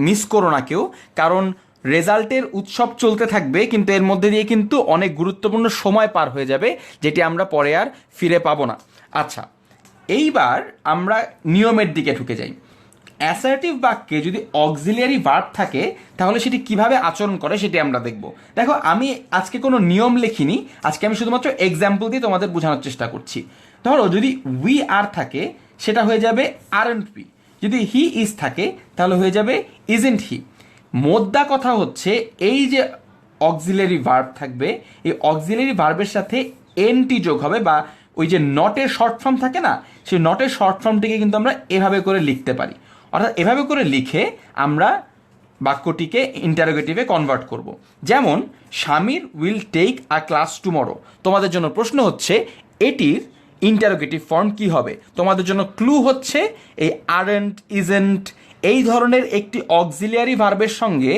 Miss করো না কেউ, কারণ রেজাল্টের উৎসব চলতে থাকবে, কিন্তু এর মধ্যে দিয়ে কিন্তু অনেক গুরুত্বপূর্ণ সময় পার হয়ে যাবে, যেটি আমরা পরে আর ফিরে পাবো না। আচ্ছা, এইবার আমরা নিয়মের দিকে ঢুকে যাই। অ্যাসার্টিভ বাক্যে যদি অক্সিলিয়ারি ভার্ব থাকে তাহলে সেটি কিভাবে আচরণ করে সেটি আমরা দেখব। দেখো, আমি আজকে কোনো নিয়ম লিখিনি, আজকে আমি শুধুমাত্র এক্সাম্পল দিয়ে তোমাদের বোঝানোর চেষ্টা করছি। ধরো যদি উই আর থাকে সেটা হয়ে যাবে আরন্ট উই, যদি হি ইজ থাকে তাহলে হয়ে যাবে ইজেন্ট হি। মোদ্দা কথা হচ্ছে এই যে অক্সিলারি ভার্ব থাকবে, এই অক্সিলারি ভার্বের সাথে এনটি যোগ হবে, বা ওই যে নটের শর্ট ফর্ম থাকে না, সেই নটের শর্ট ফর্মটিকে কিন্তু আমরা এভাবে করে লিখতে পারি। অর্থাৎ এভাবে করে লিখে আমরা বাক্যটিকে ইন্টারোগেটিভে কনভার্ট করব। যেমন Samir will take a class tomorrow. তোমাদের জন্য প্রশ্ন হচ্ছে এটির ইন্টারোগেটিভ ফর্ম কি হবে। তোমাদের জন্য ক্লু হচ্ছে এই আরেন্ট, ইজেন্ট এই ধরনের একটি অক্সিলিয়ারি ভার্বের সঙ্গে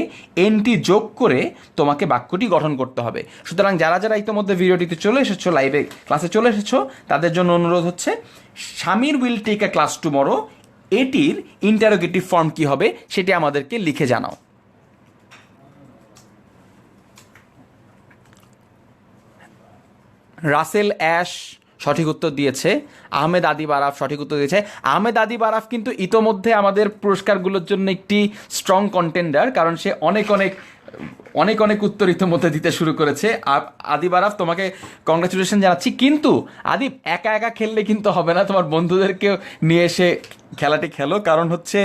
এনটি যোগ করে তোমাকে বাক্যটি গঠন করতে হবে। সুতরাং যারা যারা ইতিমধ্যে ভিডিওটিতে চলে এসেছো, লাইভে ক্লাসে চলে এসেছো, তাদের জন্য অনুরোধ হচ্ছে Samir will take a class tomorrow এটির ইন্টারোগেটিভ ফর্ম কি হবে সেটি আমাদেরকে লিখে জানাও। রাসেল অ্যাশ সঠিক উত্তর দিয়েছে। আহমেদ আদিব আরাফ সঠিক উত্তর দিয়েছে। আহমেদ আদিব আরাফ কিন্তু ইতোমধ্যে আমাদের পুরস্কারগুলোর জন্য একটি স্ট্রং কন্টেন্ডার, কারণ সে অনেক অনেক অনেক অনেক উত্তর ইতোমধ্যে দিতে শুরু করেছে। আদিব আরাফ, তোমাকে কংগ্রাচুলেশন জানাচ্ছি। কিন্তু আদিব, একা একা খেললে কিন্তু হবে না, তোমার বন্ধুদেরকেও নিয়ে এসে খেলাটি খেলো, কারণ হচ্ছে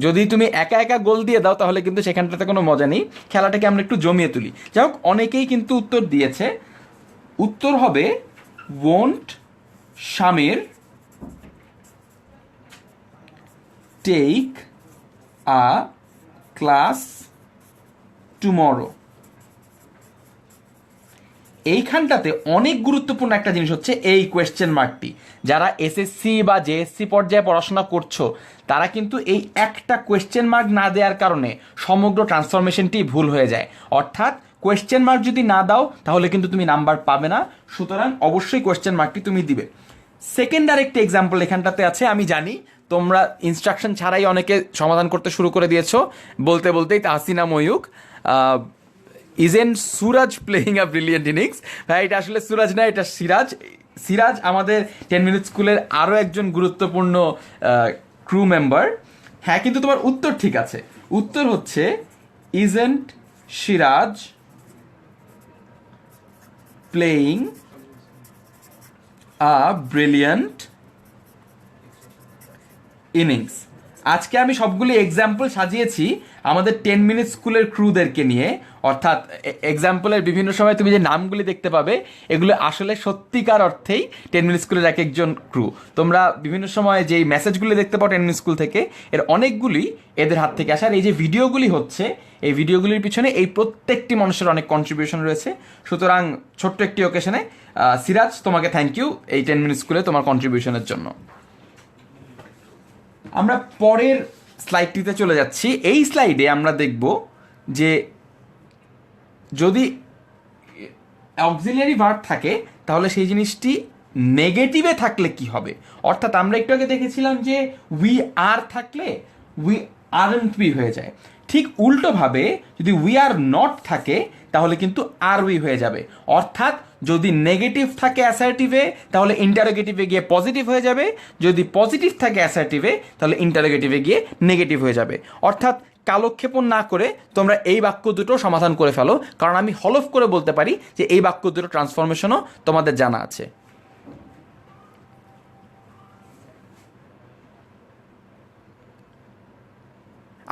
যদি তুমি একা একা গোল দিয়ে দাও তাহলে কিন্তু সেখানটাতে কোনো মজা নেই। খেলাটাকে আমরা একটু জমিয়ে তুলি। যাই হোক, অনেকেই কিন্তু উত্তর দিয়েছে। উত্তর হবে ওয়ন্ট স্বামীর টেক আ ক্লাস টুমরো। এইখানটাতে অনেক গুরুত্বপূর্ণ একটা জিনিস হচ্ছে এই কোয়েশ্চেন মার্কটি। যারা এসএসসি বা জেএসসি পর্যায়ে পড়াশোনা করছো তারা কিন্তু এই একটা কোয়েশ্চেন মার্ক না দেওয়ার কারণে সমগ্র ট্রান্সফরমেশনটি ভুল হয়ে যায়। অর্থাৎ কোয়েশ্চেন মার্ক যদি না দাও তাহলে কিন্তু তুমি নাম্বার পাবে না, সুতরাং অবশ্যই কোয়েশ্চেন মার্কটি তুমি দিবে। সেকেন্ড আরেকটি এক্সাম্পল এখানটাতে আছে। আমি জানি তোমরা ইনস্ট্রাকশন ছাড়াই অনেকে সমাধান করতে শুরু করে দিয়েছো। বলতে বলতেই Tahsina Mayuk, isn't Suraj playing a brilliant innings. ভাই, এটা আসলে সুরাজ না, এটা সিরাজ। সিরাজ আমাদের 10 মিনিট স্কুলের আরও একজন গুরুত্বপূর্ণ ক্রু মেম্বার। হ্যাঁ, কিন্তু তোমার উত্তর ঠিক আছে। উত্তর হচ্ছে isn't Siraj playing a brilliant innings. আজকে আমি সবগুলি এক্সাম্পল সাজিয়েছি আমাদের 10 মিনিট স্কুলের ক্রুদেরকে নিয়ে। অর্থাৎ এক্সাম্পলের বিভিন্ন সময় তুমি যে নামগুলি দেখতে পাবে এগুলো আসলে সত্যিকার অর্থেই 10 মিনিট স্কুলের এক একজন ক্রু। তোমরা বিভিন্ন সময় যেই মেসেজগুলি দেখতে পাও 10 মিনিট স্কুল থেকে, এর অনেকগুলি এদের হাত থেকে আসার। এই যে ভিডিওগুলি হচ্ছে, এই ভিডিওগুলির পিছনে এই প্রত্যেকটি মানুষের অনেক কন্ট্রিবিউশন রয়েছে। সুতরাং ছোট্ট একটি ওকেশনে সিরাজ, তোমাকে থ্যাংক ইউ এই 10 মিনিট স্কুলে তোমার কন্ট্রিবিউশনের জন্য। আমরা পরের স্লাইডটিতে চলে যাচ্ছি। এই স্লাইডে আমরা দেখব যে যদি অক্সিলিয়ারি ভার্ব থাকে তাহলে সেই জিনিসটি নেগেটিভে থাকলে কি হবে। অর্থাৎ আমরা একটু আগে দেখেছিলাম যে উই আর থাকলে উই আরন্ট উই হয়ে যায়। ঠিক উল্টোভাবে যদি উই আর নট থাকে তাহলে কিন্তু আর উই হয়ে যাবে। অর্থাৎ যদি নেগেটিভ থাকে অ্যাসার্টিভে তাহলে ইন্টারোগেটিভে গিয়ে পজিটিভ হয়ে যাবে, যদি পজিটিভ থাকে অ্যাসার্টিভে তাহলে ইন্টারোগেটিভে গিয়ে নেগেটিভ হয়ে যাবে। অর্থাৎ কালক্ষেপণ না করে তোমরা এই বাক্য দুটো সমাধান করে ফেলো, কারণ আমি হলফ করে বলতে পারি যে এই বাক্য দুটো ট্রান্সফরমেশনও তোমাদের জানা আছে।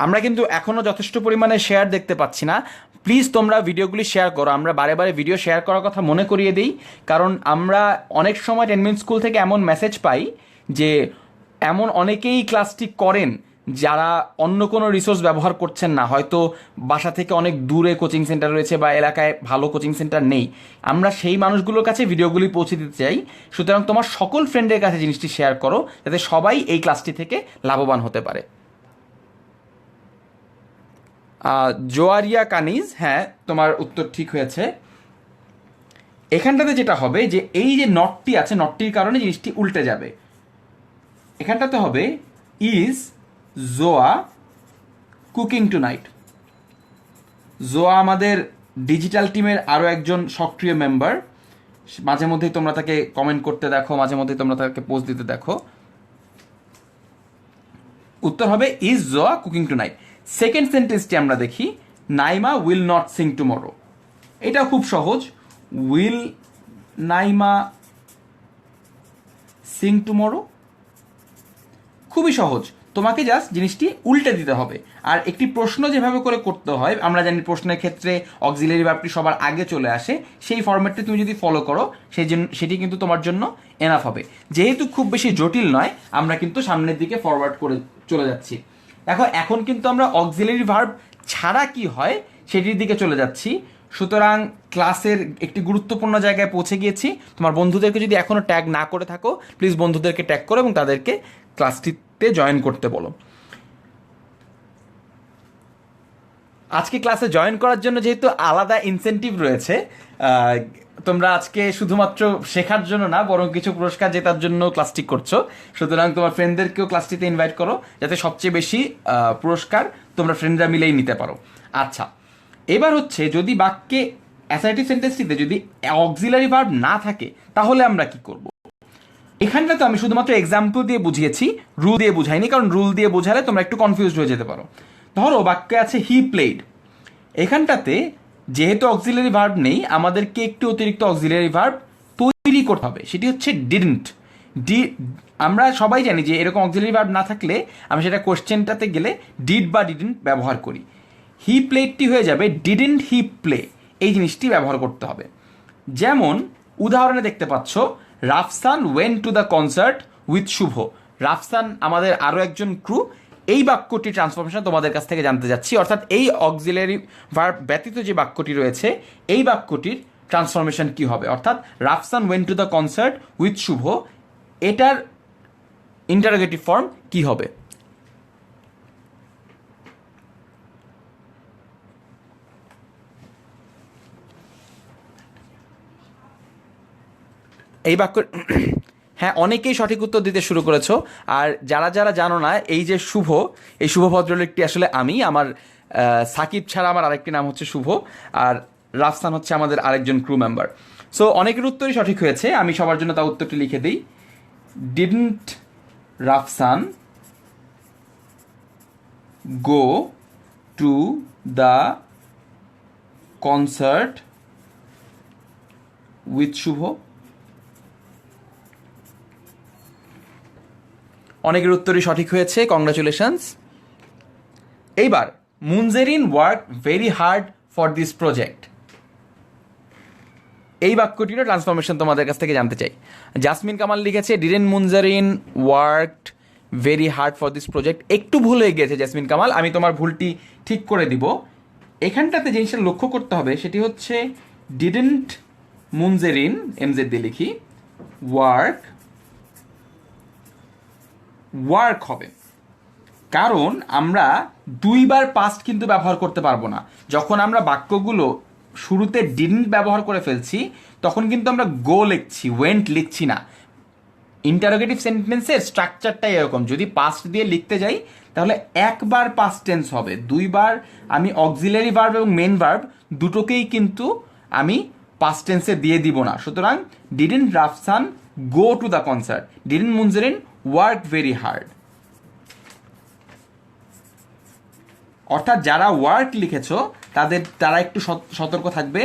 আমরা কিন্তু এখনও যথেষ্ট পরিমাণে শেয়ার দেখতে পাচ্ছি না। প্লিজ তোমরা ভিডিওগুলি শেয়ার করো। আমরা বারে বারে ভিডিও শেয়ার করার কথা মনে করিয়ে দিই, কারণ আমরা অনেক সময় 10 মিনিট স্কুল থেকে এমন মেসেজ পাই যে এমন অনেকেই ক্লাসটি করেন যারা অন্য কোনো রিসোর্স ব্যবহার করছেন না, হয়তো বাসা থেকে অনেক দূরে কোচিং সেন্টার রয়েছে বা এলাকায় ভালো কোচিং সেন্টার নেই। আমরা সেই মানুষগুলোর কাছে ভিডিওগুলি পৌঁছে দিতে চাই। সুতরাং তোমার সকল ফ্রেন্ডের কাছে জিনিসটি শেয়ার করো যাতে সবাই এই ক্লাসটি থেকে লাভবান হতে পারে। জোয়ারিয়া কানিজ, হ্যাঁ তোমার উত্তর ঠিক হয়েছে। এখানটাতে যেটা হবে যে এই যে নটটি আছে, নটটির কারণে জিনিসটি উল্টে যাবে। এখানটাতে হবে ইজ জোয়া কুকিং টুনাইট। জোয়া আমাদের ডিজিটাল টিমের আরও একজন সক্রিয় মেম্বার, মাঝে মধ্যেই তোমরা তাকে কমেন্ট করতে দেখো, মাঝে মধ্যেই তোমরা তাকে পোস্ট দিতে দেখো। উত্তর হবে is Zoya cooking tonight. Second সেন্টেন্সটি আমরা দেখি, Naima will not sing tomorrow. এটা খুব সহজ, উইল নাইমা সিং টুমরো, খুবই সহজ। তোমাকে জাস্ট জিনিসটি উল্টে দিতে হবে। আর একটি প্রশ্ন যেভাবে করে করতে হয়, আমরা জানি প্রশ্নের ক্ষেত্রে অক্সিলারি ভার্বটি সবার আগে চলে আসে, সেই ফরম্যাটটি তুমি যদি ফলো করো সেটি কিন্তু তোমার জন্য এনাফ হবে। যেহেতু খুব বেশি জটিল নয়, আমরা কিন্তু সামনের দিকে ফরওয়ার্ড করে চলে যাচ্ছি। দেখো এখন কিন্তু আমরা অক্সিলারি ভার্ব ছাড়া কি হয় সেটির দিকে চলে যাচ্ছি। সুতরাং ক্লাসের একটি গুরুত্বপূর্ণ জায়গায় পৌঁছে গিয়েছি। তোমার বন্ধুদেরকে যদি এখনও ট্যাগ না করে থাকো, প্লিজ বন্ধুদেরকে ট্যাগ করো এবং তাদেরকে ক্লাসটিতে জয়েন করতে বলো। আজকে ক্লাসে জয়েন করার জন্য যেহেতু আলাদা ইনসেন্টিভ রয়েছে, তোমরা আজকে শুধুমাত্র শেখার জন্য না, বরং কিছু পুরস্কার জেতার জন্য ক্লাসটি করছো। সুতরাং তোমার ফ্রেন্ডদেরকেও ক্লাসটিতে ইনভাইট করো, যাতে সবচেয়ে বেশি পুরস্কার তোমরা ফ্রেন্ডরা মিলেই নিতে পারো। আচ্ছা, এবার হচ্ছে যদি বাক্যে অ্যাসার্টিভ সেন্টেন্সটিতে যদি অক্সিলারি ভার্ব না থাকে তাহলে আমরা কি করব? এখানটা তো আমি শুধুমাত্র এক্সাম্পল দিয়ে বুঝিয়েছি, রুল দিয়ে বুঝাইনি, কারণ রুল দিয়ে বোঝালে তোমরা একটু কনফিউজড হয়ে যেতে পারো। ধরো বাক্যে আছে হি প্লেড, এখানটাতে যেহেতু অক্সিলারি ভার্ব নেই, আমাদেরকে একটু অতিরিক্ত অক্সিলারি ভার্ব তৈরি করতে হবে, সেটি হচ্ছে ডিডন্ট। আমরা সবাই জানি যে এরকম অক্সিলারি ভার্ব না থাকলে আমি সেটা কোশ্চেনটাতে গেলে ডিড বা ডিডন্ট ব্যবহার করি। হি প্লেডটি হয়ে যাবে ডিডন্ট হি প্লে, এই জিনিসটি ব্যবহার করতে হবে। যেমন উদাহরণে দেখতে পাচ্ছ, Rafsan went to the concert with Shuvo. Rafsan আমাদের আরও একজন ক্রু। এই বাক্যটির ট্রান্সফরমেশন তোমাদের কাছ থেকে জানতে যাচ্ছি, অর্থাৎ এই অক্সিলারি ভার্ব ব্যতীত যে বাক্যটি রয়েছে এই বাক্যটির ট্রান্সফরমেশন কি হবে, অর্থাৎ Rafsan went to the concert with Shuvo, এটার ইন্টারোগেটিভ ফর্ম কি হবে? এই বাক্য, হ্যাঁ, অনেকেই সঠিক উত্তর দিতে শুরু করেছো। আর যারা যারা জানো না, এই যে শুভ, এই শুভ ভদ্রলোকটি আসলে আমার সাকিব ছাড়া আমার আরেকটি নাম হচ্ছে শুভ, আর রাফসান হচ্ছে আমাদের আরেকজন ক্রু মেম্বার। সো অনেকের উত্তরই সঠিক হয়েছে, আমি সবার জন্য তার উত্তরটি লিখে দিই। Didn't Rafsan go to the concert with Shuvo. অনেকের উত্তরই সঠিক হয়েছে, কংগ্রাচুলেশনস। এইবার Munjerin work very hard for this project, এই বাক্যটিরও ট্রান্সফরমেশন তোমাদের কাছ থেকে জানতে চাই। জাসমিন কামাল লিখেছে didn't Munzarin worked very hard for this project. একটু ভুল হয়ে গিয়েছে জাসমিন কামাল, আমি তোমার ভুলটি ঠিক করে দিব। এখানটাতে জিনিসটা লক্ষ্য করতে হবে, সেটি হচ্ছে ডিডেন্ট মুনজেরিন, এমজেড দিয়ে লিখি, ওয়ার্ক হবে, কারণ আমরা দুইবার পাস্ট কিন্তু ব্যবহার করতে পারবো না। যখন আমরা বাক্যগুলো শুরুতে ডিডন্ট ব্যবহার করে ফেলছি তখন কিন্তু আমরা গো লিখছি, ওয়েন্ট লিখছি না। ইন্টারোগেটিভ সেন্টেন্সের স্ট্রাকচারটাই এরকম, যদি পাস্ট দিয়ে লিখতে যাই তাহলে একবার পাস্ট টেন্স হবে, দুইবার আমি অক্সিলারি ভার্ব এবং মেন ভার্ব দুটোকেই কিন্তু আমি পাস্ট টেন্সে দিয়ে দিব না। সুতরাং didn't Rafsan go to the concert, didn't Munjerin work very hard. অর্থাৎ যারা ওয়ার্ক লিখেছ তারা একটু সতর্ক থাকবে,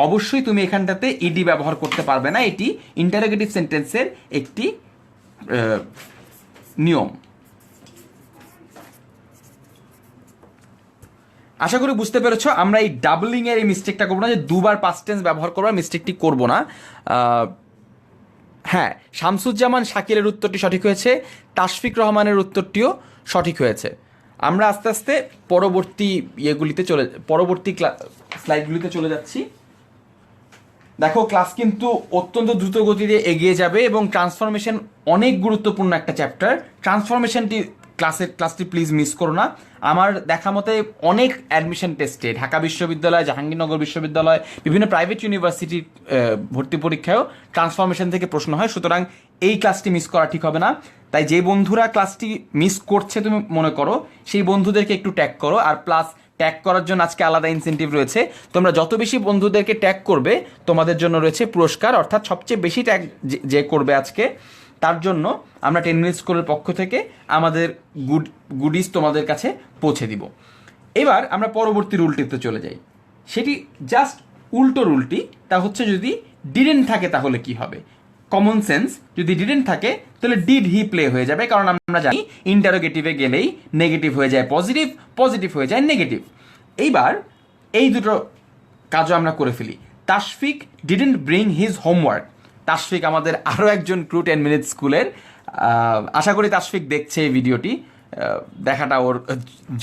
অবশ্যই তুমি এখানটাতে ইডি ব্যবহার করতে পারবে না, এটি ইন্টারোগেটিভ সেন্টেন্সের একটি নিয়ম। আশা করি বুঝতে পেরেছো। আমরা এই ডাবলিং এর এই মিস্টেকটা করবো না, যে দুবার পাস্ট টেন্স ব্যবহার করবার মিস্টেকটি করবো না। হ্যাঁ, শামসুজ্জামান শাকিলের উত্তরটি সঠিক হয়েছে, তাশফিক রহমানের উত্তরটিও সঠিক হয়েছে। আমরা আস্তে আস্তে পরবর্তী স্লাইডগুলিতে চলে যাচ্ছি। দেখো ক্লাস কিন্তু অত্যন্ত দ্রুত গতিতে এগিয়ে যাবে এবং ট্রান্সফরমেশন অনেক গুরুত্বপূর্ণ একটা চ্যাপ্টার। ট্রান্সফরমেশনটি ক্লাসটি প্লিজ মিস করো না। আমার দেখা মতে অনেক অ্যাডমিশন টেস্টে ঢাকা বিশ্ববিদ্যালয়, জাহাঙ্গীরনগর বিশ্ববিদ্যালয়, বিভিন্ন প্রাইভেট ইউনিভার্সিটির ভর্তি পরীক্ষায়ও ট্রান্সফরমেশন থেকে প্রশ্ন হয়, সুতরাং এই ক্লাসটি মিস করা ঠিক হবে না। তাই যে বন্ধুরা ক্লাসটি মিস করছে তুমি মনে করো, সেই বন্ধুদেরকে একটু ট্যাগ করো। আর প্লাস ট্যাগ করার জন্য আজকে আলাদা ইনসেন্টিভ রয়েছে। তোমরা যত বেশি বন্ধুদেরকে ট্যাগ করবে তোমাদের জন্য রয়েছে পুরস্কার, অর্থাৎ সবচেয়ে বেশি ট্যাগ যে করবে আজকে তার জন্য আমরা 10 মিনিট স্কুলের পক্ষ থেকে আমাদের গুডিস তোমাদের কাছে পৌঁছে দিব। এবার আমরা পরবর্তী রুলটিতে চলে যাই। সেটি জাস্ট উল্টো রুলটি, তা হচ্ছে যদি ডিডেন্ট থাকে তাহলে কি হবে। কমন সেন্স, যদি ডিডেন্ট থাকে তাহলে ডিড হি প্লে হয়ে যাবে, কারণ আমরা জানি ইন্টারোগেটিভে গেলেই নেগেটিভ হয়ে যায় পজিটিভ, পজিটিভ হয়ে যায় নেগেটিভ। এইবার এই দুটো কাজও আমরা করে ফেলি। Tashfiq didn't bring his homework. Tashfiq আমাদের আরও একজন ক্রু 10 মিনিট স্কুলের। আশা করি তাশফিক দেখছে এই ভিডিওটি, দেখাটা ওর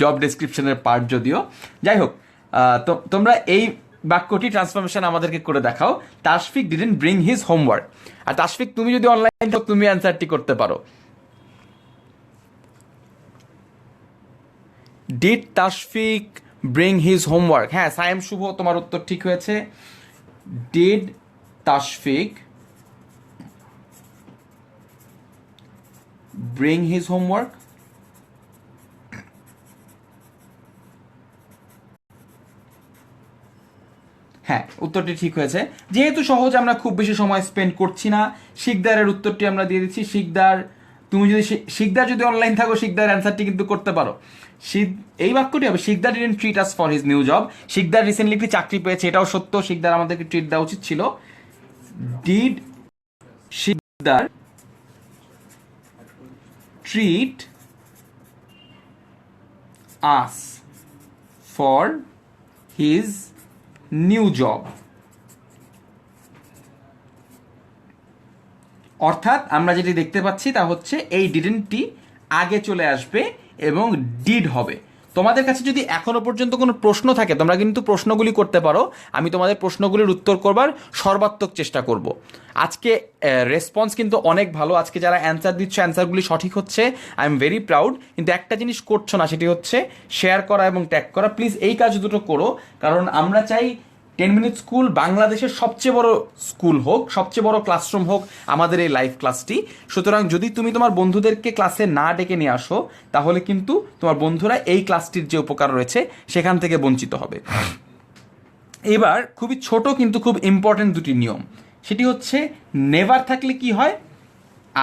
জব ডেসক্রিপশনের পার্ট যদিও। যাই হোক, তো তোমরা এই বাক্যটি ট্রান্সফরমেশন আমাদেরকে করে দেখাও। Tashfiq didn't bring his homework. আর তাশফিক তুমি যদি অনলাইন থাকো তুমি অ্যান্সারটি করতে পারো। Did Tashfiq bring his homework? হ্যাঁ, সায়েম শুভ তোমার উত্তর ঠিক হয়েছে। Did Tashfiq bring his homework? হ্যাঁ, উত্তরটি ঠিক হয়েছে। যেহেতু সহজ, আমরা খুব বেশি সময় স্পেন্ড করছি না, শিকদারের উত্তরটি আমরা দিয়ে দিচ্ছি। শিকদার, তুমি যদি শিকদার যদি অনলাইন থাকো শিকদার অ্যান্সারটি কিন্তু করতে পারো। এই বাক্যটি হবে Sikdar didn't treat us for his new job. Sikdar recently একটি চাকরি পেয়েছে, এটাও সত্য। শিকদার আমাদেরকে ট্রিট দেওয়া উচিত ছিল। Did Sikdar treat us for his new job? অর্থাৎ আমরা যেটি দেখতে পাচ্ছি তা হচ্ছে এই ডিডেন্টটি আগে চলে আসবে এবং ডিড হবে। তোমাদের কাছে যদি এখনো পর্যন্ত কোনো প্রশ্ন থাকে তোমরা কিন্তু প্রশ্নগুলি করতে পারো, আমি তোমাদের প্রশ্নগুলির উত্তর করবার সর্বাত্মক চেষ্টা করব। আজকে রেসপন্স কিন্তু অনেক ভালো, আজকে যারা অ্যান্সার দিচ্ছ অ্যান্সারগুলি সঠিক হচ্ছে, আই এম ভেরি প্রাউড। কিন্তু একটা জিনিস করছো না, সেটি হচ্ছে শেয়ার করা এবং ট্যাগ করা। প্লিজ এই কাজ দুটো করো, কারণ আমরা চাই 10 মিনিট স্কুল বাংলাদেশের সবচেয়ে বড় স্কুল হোক, সবচেয়ে বড় ক্লাসরুম হোক আমাদের এই লাইভ ক্লাসটি। সুতরাং যদি তুমি তোমার বন্ধুদেরকে ক্লাসে না ডেকে নিয়ে আসো তাহলে কিন্তু তোমার বন্ধুরা এই ক্লাসটির যে উপকার রয়েছে সেখান থেকে বঞ্চিত হবে। এবার খুবই ছোট কিন্তু খুব ইম্পর্টেন্ট দুটি নিয়ম, সেটি হচ্ছে নেভার থাকলে কি হয়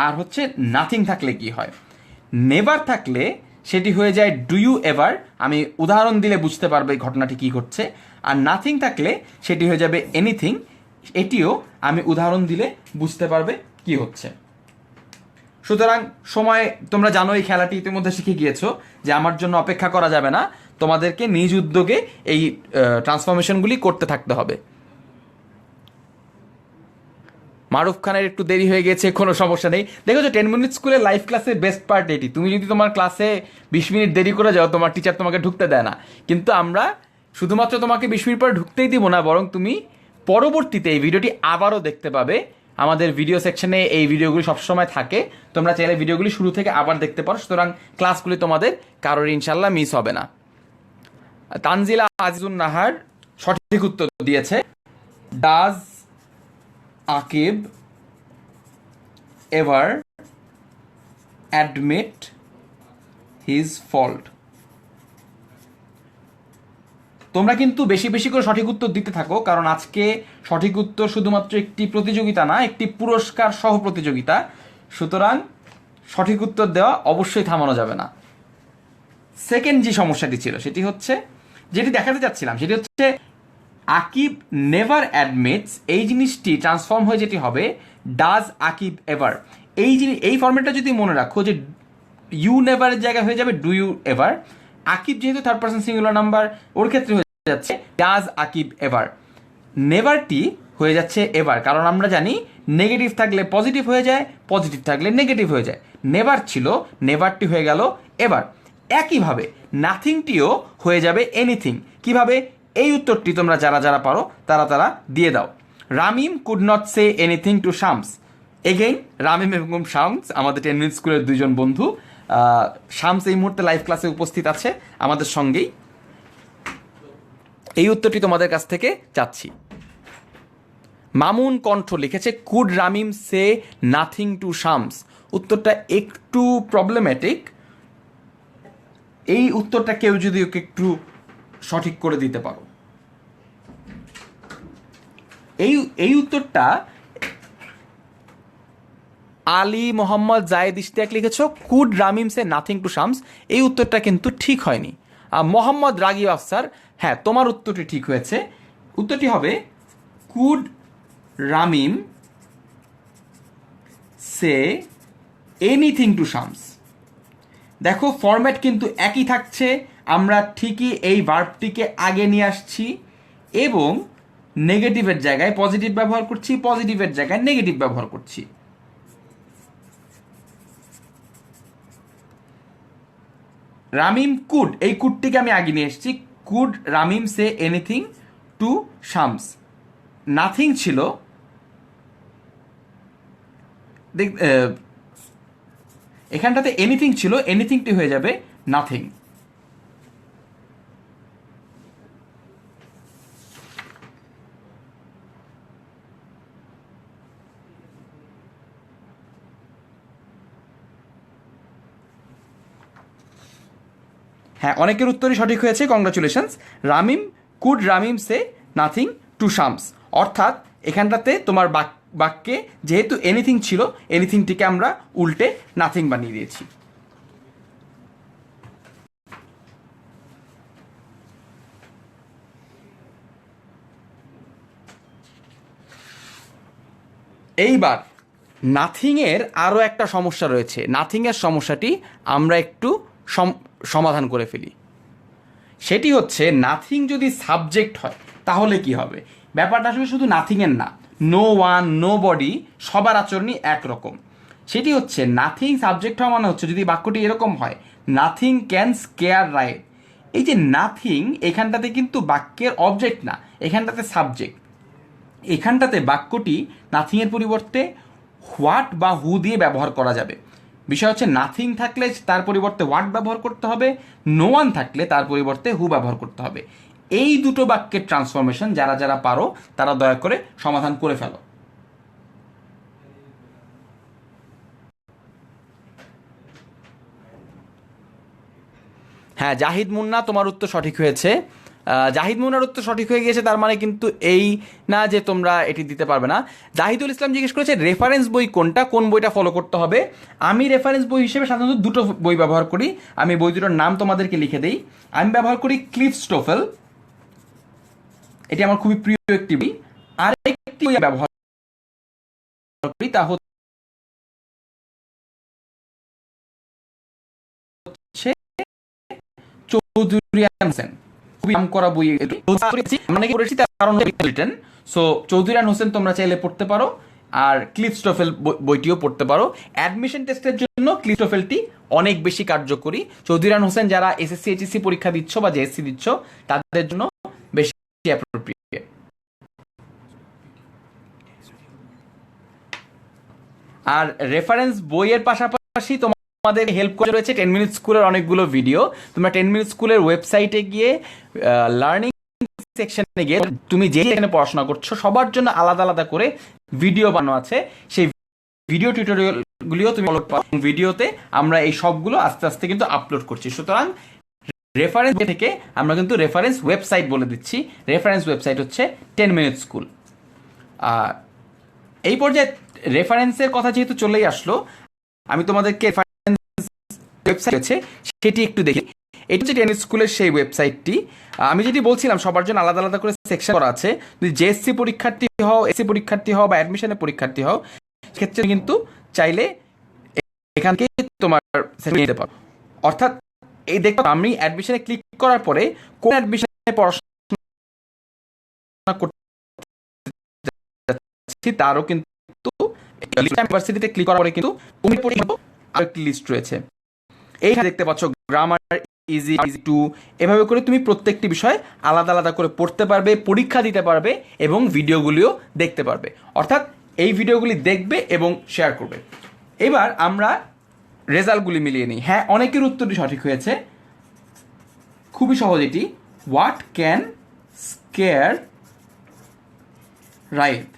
আর হচ্ছে নাথিং থাকলে কি হয়। নেভার থাকলে সেটি হয়ে যায় ডু ইউ এভার, আমি উদাহরণ দিলে বুঝতে পারবে ঘটনাটি কী ঘটছে। আর নাথিং থাকলে সেটি হয়ে যাবে এনিথিং, এটিও আমি উদাহরণ দিলে বুঝতে পারবে কি হচ্ছে। সুতরাং সময়, তোমরা জানো এই খেলাটি ইতিমধ্যে শিখে গিয়েছো যে আমার জন্য অপেক্ষা করা যাবে না, তোমাদেরকে নিজ উদ্যোগে এই ট্রান্সফরমেশনগুলি করতে থাকতে হবে। মারুফ খানের একটু দেরি হয়ে গেছে, কোনো সমস্যা নেই। দেখো যে 10 মিনিট স্কুলের লাইভ ক্লাসের বেস্ট পার্ট এটি, তুমি যদি তোমার ক্লাসে 20 মিনিট দেরি করে যাও তোমার টিচার তোমাকে ঢুকতে দেয় না, কিন্তু আমরা শুধুমাত্র তোমাকে 20 মিনিট পরে ঢুকতেই দিব না, বরং তুমি পরবর্তীতে এই ভিডিওটি আবারও দেখতে পাবে। আমাদের ভিডিও সেকশনে এই ভিডিওগুলি সবসময় থাকে, তোমরা চাইলে ভিডিওগুলি শুরু থেকে আবার দেখতে পারো। সুতরাং ক্লাসগুলি তোমাদের কারোর ইনশাল্লাহ মিস হবে না। তানজিলা আজিজুন নাহার সঠিক উত্তর দিয়েছে, does Akib ever admit his fault? তোমরা কিন্তু বেশি বেশি করে সঠিক উত্তর দিতে থাকো, কারণ আজকে সঠিক উত্তর শুধুমাত্র একটি প্রতিযোগিতা না, একটি পুরস্কার সহ প্রতিযোগিতা। সুতরাং সঠিক উত্তর দেওয়া অবশ্যই থামানো যাবে না। সেকেন্ড যে সমস্যাটি ছিল সেটি হচ্ছে, যেটি দেখাতে চাচ্ছিলাম সেটি হচ্ছে আকিব নেভার অ্যাডমিটস, এই জিনিসটি ট্রান্সফর্ম হয়ে যেটি হবে ডাজ আকিব এভার। এই ফর্মেটটা যদি মনে রাখো যে ইউ নেভারের জায়গায় হয়ে যাবে ডু ইউ এভার। আকিব যেহেতু থার্ড পারসন সিঙ্গুলার নাম্বার, ওর ক্ষেত্রে হয়ে যাচ্ছে ডাজ আকিব এভার। নেভারটি হয়ে যাচ্ছে এভার, কারণ আমরা জানি নেগেটিভ থাকলে পজিটিভ হয়ে যায়, পজিটিভ থাকলে নেগেটিভ হয়ে যায়। নেভার ছিল, নেভারটি হয়ে গেল এভার। একইভাবে নাথিংটিও হয়ে যাবে এনিথিং। কিভাবে? এই উত্তরটি তোমরা যারা যারা পারো তারা দিয়ে দাও। Ramim could not say anything to Shams. Again Ramim এবং শামস আমাদের 10 মিনিট স্কুলের দুইজন বন্ধু। শামস এই মুহূর্তে লাইভ ক্লাসে উপস্থিত আছে আমাদের সঙ্গেই। এই উত্তরটি তোমাদের কাছ থেকে চাচ্ছি। মামুন কণ্ঠ লিখেছে could Ramim say nothing to Shams. উত্তরটা একটু প্রবলেমেটিক, এই উত্তরটা কেউ যদি ওকে একটু সঠিক করে দিতে পারো। এই উত্তরটা আলী মোহাম্মদ জায়েদ ইশতিয়াক লিখেছ could Ramim say nothing to Shams, এই উত্তরটা কিন্তু ঠিক হয়নি। মোহাম্মদ রাগিব আফসার, হ্যাঁ তোমার উত্তরটি ঠিক হয়েছে। উত্তরটি হবে could Ramim say anything to Shams. দেখো ফরম্যাট কিন্তু একই থাকছে, আমরা ঠিকই এই ভার্বটিকে আগে নিয়ে আসছি এবং নেগেটিভের জায়গায় পজিটিভ ব্যবহার করছি, পজিটিভের জায়গায় নেগেটিভ ব্যবহার করছি। রামিম কুড, এই কুডটিকে আমি আগে নিয়ে এসেছি। Could Ramim say anything to Shams, nothing ছিল, এখানটাতে এনিথিং ছিল, এনিথিংটি হয়ে যাবে নাথিং। হ্যাঁ অনেকের উত্তরই সঠিক হয়েছে, congratulations. Ramim could Ramim say nothing to Shams, অর্থাৎ এখানটাতে তোমার বাক্যে যেহেতু এনিথিং ছিল, এনিথিংটিকে আমরা উল্টে নাথিং বানিয়ে দিয়েছি। এইবার নাথিংয়ের আরও একটা সমস্যা রয়েছে, নাথিংয়ের সমস্যাটি আমরা একটু সমাধান করে ফেলি। সেটি হচ্ছে নাথিং যদি সাবজেক্ট হয় তাহলে কি হবে। ব্যাপারটা আসলে শুধু নাথিংয়ের না, নো ওয়ান নো বডি সবার আচরণই একরকম। সেটি হচ্ছে নাথিং সাবজেক্ট হওয়া মানে হচ্ছে যদি বাক্যটি এরকম হয় নাথিং ক্যান স্কেয়ার রাইট, এই যে নাথিং এখানটাতে কিন্তু বাক্যের অবজেক্ট না, এখানটাতে সাবজেক্ট। এখানটাতে বাক্যটি নাথিংয়ের পরিবর্তে হোয়াট বা হু দিয়ে ব্যবহার করা যাবে। বিষয় হচ্ছে নাথিং থাকলে তার পরিবর্তে হোয়াট ব্যবহার করতে হবে, নো ওয়ান থাকলে তার পরিবর্তে হু ব্যবহার করতে হবে। এই দুটো বাক্যের ট্রান্সফরমেশন যারা যারা পারো তারা দয়া করে সমাধান করে ফেলো। হ্যাঁ জাহিদ মুন্না, তোমার উত্তর সঠিক হয়েছে। জাহিদ মুন্নার উত্তর সঠিক হয়ে গিয়েছে, তার মানে কিন্তু এই না যে তোমরা এটি দিতে পারবে না। জাহিদুল ইসলাম জিজ্ঞেস করেছে রেফারেন্স বই কোনটা, কোন বইটা ফলো করতে হবে। আমি রেফারেন্স বই হিসেবে সাধারণত দুটো বই ব্যবহার করি, আমি বই দুটোর নাম তোমাদেরকে লিখে দিই। আমি ব্যবহার করি ক্লিফ স্টোফেল, এটি আমার খুবই প্রিয় একটি বই। আর একটি বই ব্যবহার করি তা হচ্ছে চৌধুরী হোসেন, খুবই নাম করা বই। মানে করেছি তার কারণ রিটেন, সো চৌধুরী হোসেন তোমরা চাইলে পড়তে পারো, আর ক্লিফ স্টোফেল বইটিও পড়তে পারো। অ্যাডমিশন টেস্টের জন্য ক্লিফ স্টোফেলটি অনেক বেশি কার্যকরী। চৌধুরী হোসেন যারা এসএসসি এইচএসসি পরীক্ষা দিচ্ছ বা জেএসসি দিচ্ছ তাদের জন্য বেশি অ্যাপ্রোপ্রিয়েট। আর রেফারেন্স বইয়ের পাশাপাশি তোমাদের হেল্প করে রয়েছে 10 মিনিট স্কুলের অনেকগুলো ভিডিও। তোমরা 10 মিনিট স্কুলের ওয়েবসাইটে গিয়ে লার্নিং সেকশনে গিয়ে তুমি যে এখানে পড়াশোনা করছো সবার জন্য আলাদা আলাদা করে ভিডিও বানানো আছে, সেই ভিডিও টিউটোরিয়ালগুলিও তুমি ফলো পাও। ভিডিওতে আমরা এই সবগুলো আস্তে আস্তে কিন্তু আপলোড করছি। সুতরাং রেফারেন্স থেকে আমরা কিন্তু রেফারেন্স ওয়েবসাইট বলে দিচ্ছি, রেফারেন্স ওয়েবসাইট হচ্ছে 10 মিনিট স্কুল। আর এই পর্যায়ে রেফারেন্সের কথা যেহেতু চলেই আসলো, আমি তোমাদেরকে রেফারেন্স ওয়েবসাইট আছে সেটি একটু দেখি। এটা হচ্ছে 10 মিনিট স্কুলের সেই ওয়েবসাইটটি। আমি যেটি বলছিলাম সবার জন্য আলাদা আলাদা করে সেকশন করা আছে। যদি জেএসসি পরীক্ষার্থী হও, এসসি পরীক্ষার্থী হও বা অ্যাডমিশনের পরীক্ষার্থী হও, সেক্ষেত্রে কিন্তু চাইলে এখান থেকে তোমার নিতে পারো। অর্থাৎ এই দেখো আমি অ্যাডমিশনে ক্লিক করার পরে কোন অ্যাডমিশনে পড়াশোনা করতে তারও কিন্তু ইউনিভার্সিটিতে ক্লিক করার পরে কিন্তু আরেকটি লিস্ট রয়েছে। এইখানে দেখতে পাচ্ছ গ্রামার, ইজি টু, এভাবে করে তুমি প্রত্যেকটি বিষয় আলাদা আলাদা করে পড়তে পারবে, পরীক্ষা দিতে পারবে এবং ভিডিওগুলিও দেখতে পারবে। অর্থাৎ এই ভিডিওগুলি দেখবে এবং শেয়ার করবে। এবার আমরা রেজাল্টগুলি মিলিয়ে নিই। হ্যাঁ, অনেকের উত্তরটি সঠিক হয়েছে, খুবই সহজ এটি। What can scare right.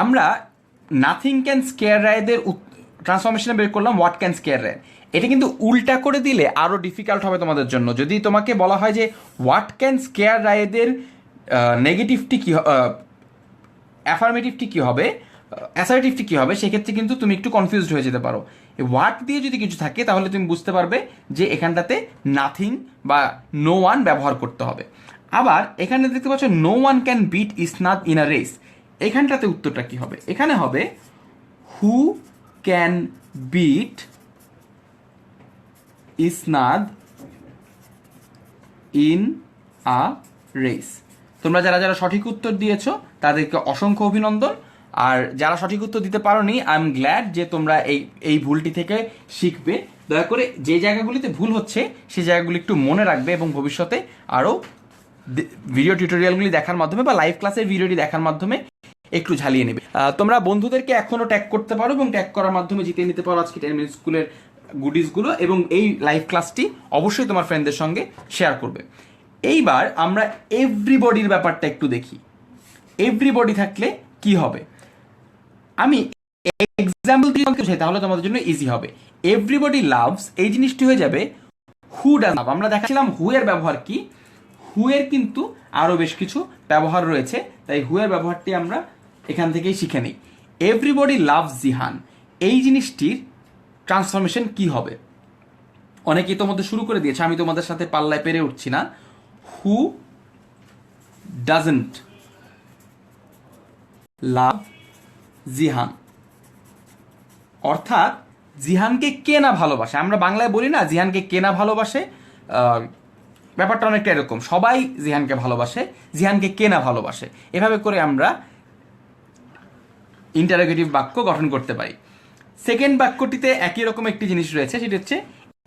আমরা নাথিং ক্যান স্কেয়ার রায়দের ট্রান্সফরমেশনে বের করলাম হোয়াট ক্যান স্কেয়ার রায়। এটা কিন্তু উল্টা করে দিলে আরও ডিফিকাল্ট হবে তোমাদের জন্য। যদি তোমাকে বলা হয় যে হোয়াট ক্যান স্কেয়ার রায়দের নেগেটিভটি কী, অ্যাফার্মেটিভটি কী হবে, অ্যাসার্টিভটি কী হবে, সেক্ষেত্রে কিন্তু তুমি একটু কনফিউজড হয়ে যেতে পারো। হোয়াট দিয়ে যদি কিছু থাকে তাহলে তুমি বুঝতে পারবে যে এখানটাতে নাথিং বা নো ওয়ান ব্যবহার করতে হবে। আবার এখানে দেখতে পাচ্ছ no one can beat Isnad in a race. এখানটাতে উত্তরটা কী হবে? এখানে হবে who can beat Isnad in a race. তোমরা যারা যারা সঠিক উত্তর দিয়েছো তাদেরকে অসংখ্য অভিনন্দন। আর যারা সঠিক উত্তর দিতে পারোনি, আই এম গ্ল্যাড যে তোমরা এই ভুলটি থেকে শিখবে। দয়া করে যে জায়গাগুলিতে ভুল হচ্ছে সেই জায়গাগুলি একটু মনে রাখবে এবং ভবিষ্যতে আরও ভিডিও টিউটোরিয়ালগুলি দেখার মাধ্যমে বা লাইভ ক্লাসের ভিডিওটি দেখার মাধ্যমে একটু ঝালিয়ে নেবে। তোমরা বন্ধুদেরকে এখনও ট্যাগ করতে পারো এবং ট্যাগ করার মাধ্যমে জিতে নিতে পারো আজকে 10 মিনিট স্কুলের গুডিজগুলো, এবং এই লাইভ ক্লাসটি অবশ্যই তোমার ফ্রেন্ডদের সঙ্গে শেয়ার করবে। এইবার আমরা এভরিবডির ব্যাপারটা একটু দেখি। এভরিবডি থাকলে কি হবে? আমি এক্সাম্পল দিয়ে বোঝাই তাহলে তোমাদের জন্য ইজি হবে। এভরিবডি লাভস, এই জিনিসটি হয়ে যাবে হু ডাজ লাভ। আমরা দেখাচ্ছিলাম হু এর ব্যবহার কি, হু এর কিন্তু আরও বেশ কিছু ব্যবহার রয়েছে, তাই হু এর ব্যবহারটি আমরা এখান থেকেই শিখে নিই। এভরিবডি লাভস জিহান, এই জিনিসটির ট্রান্সফরমেশন কি হবে? অনেকেই তোমাদের শুরু করে দিয়েছে, আমি তোমাদের সাথে পাল্লায় পেরে উঠছি না। হু ডাজন্ট লাভ জিহান, অর্থাৎ জিহানকে কে না ভালোবাসে। আমরা বাংলায় বলি না জিহানকে কে না ভালোবাসে, ব্যাপারটা অনেকটা এরকম, সবাই জিহানকে ভালোবাসে, জিহানকে কে না ভালোবাসে, এভাবে করে আমরা ইন্টারোগেটিভ বাক্য গঠন করতে পারি। সেকেন্ড বাক্যটিতে একই রকম একটি জিনিস রয়েছে, সেটি হচ্ছে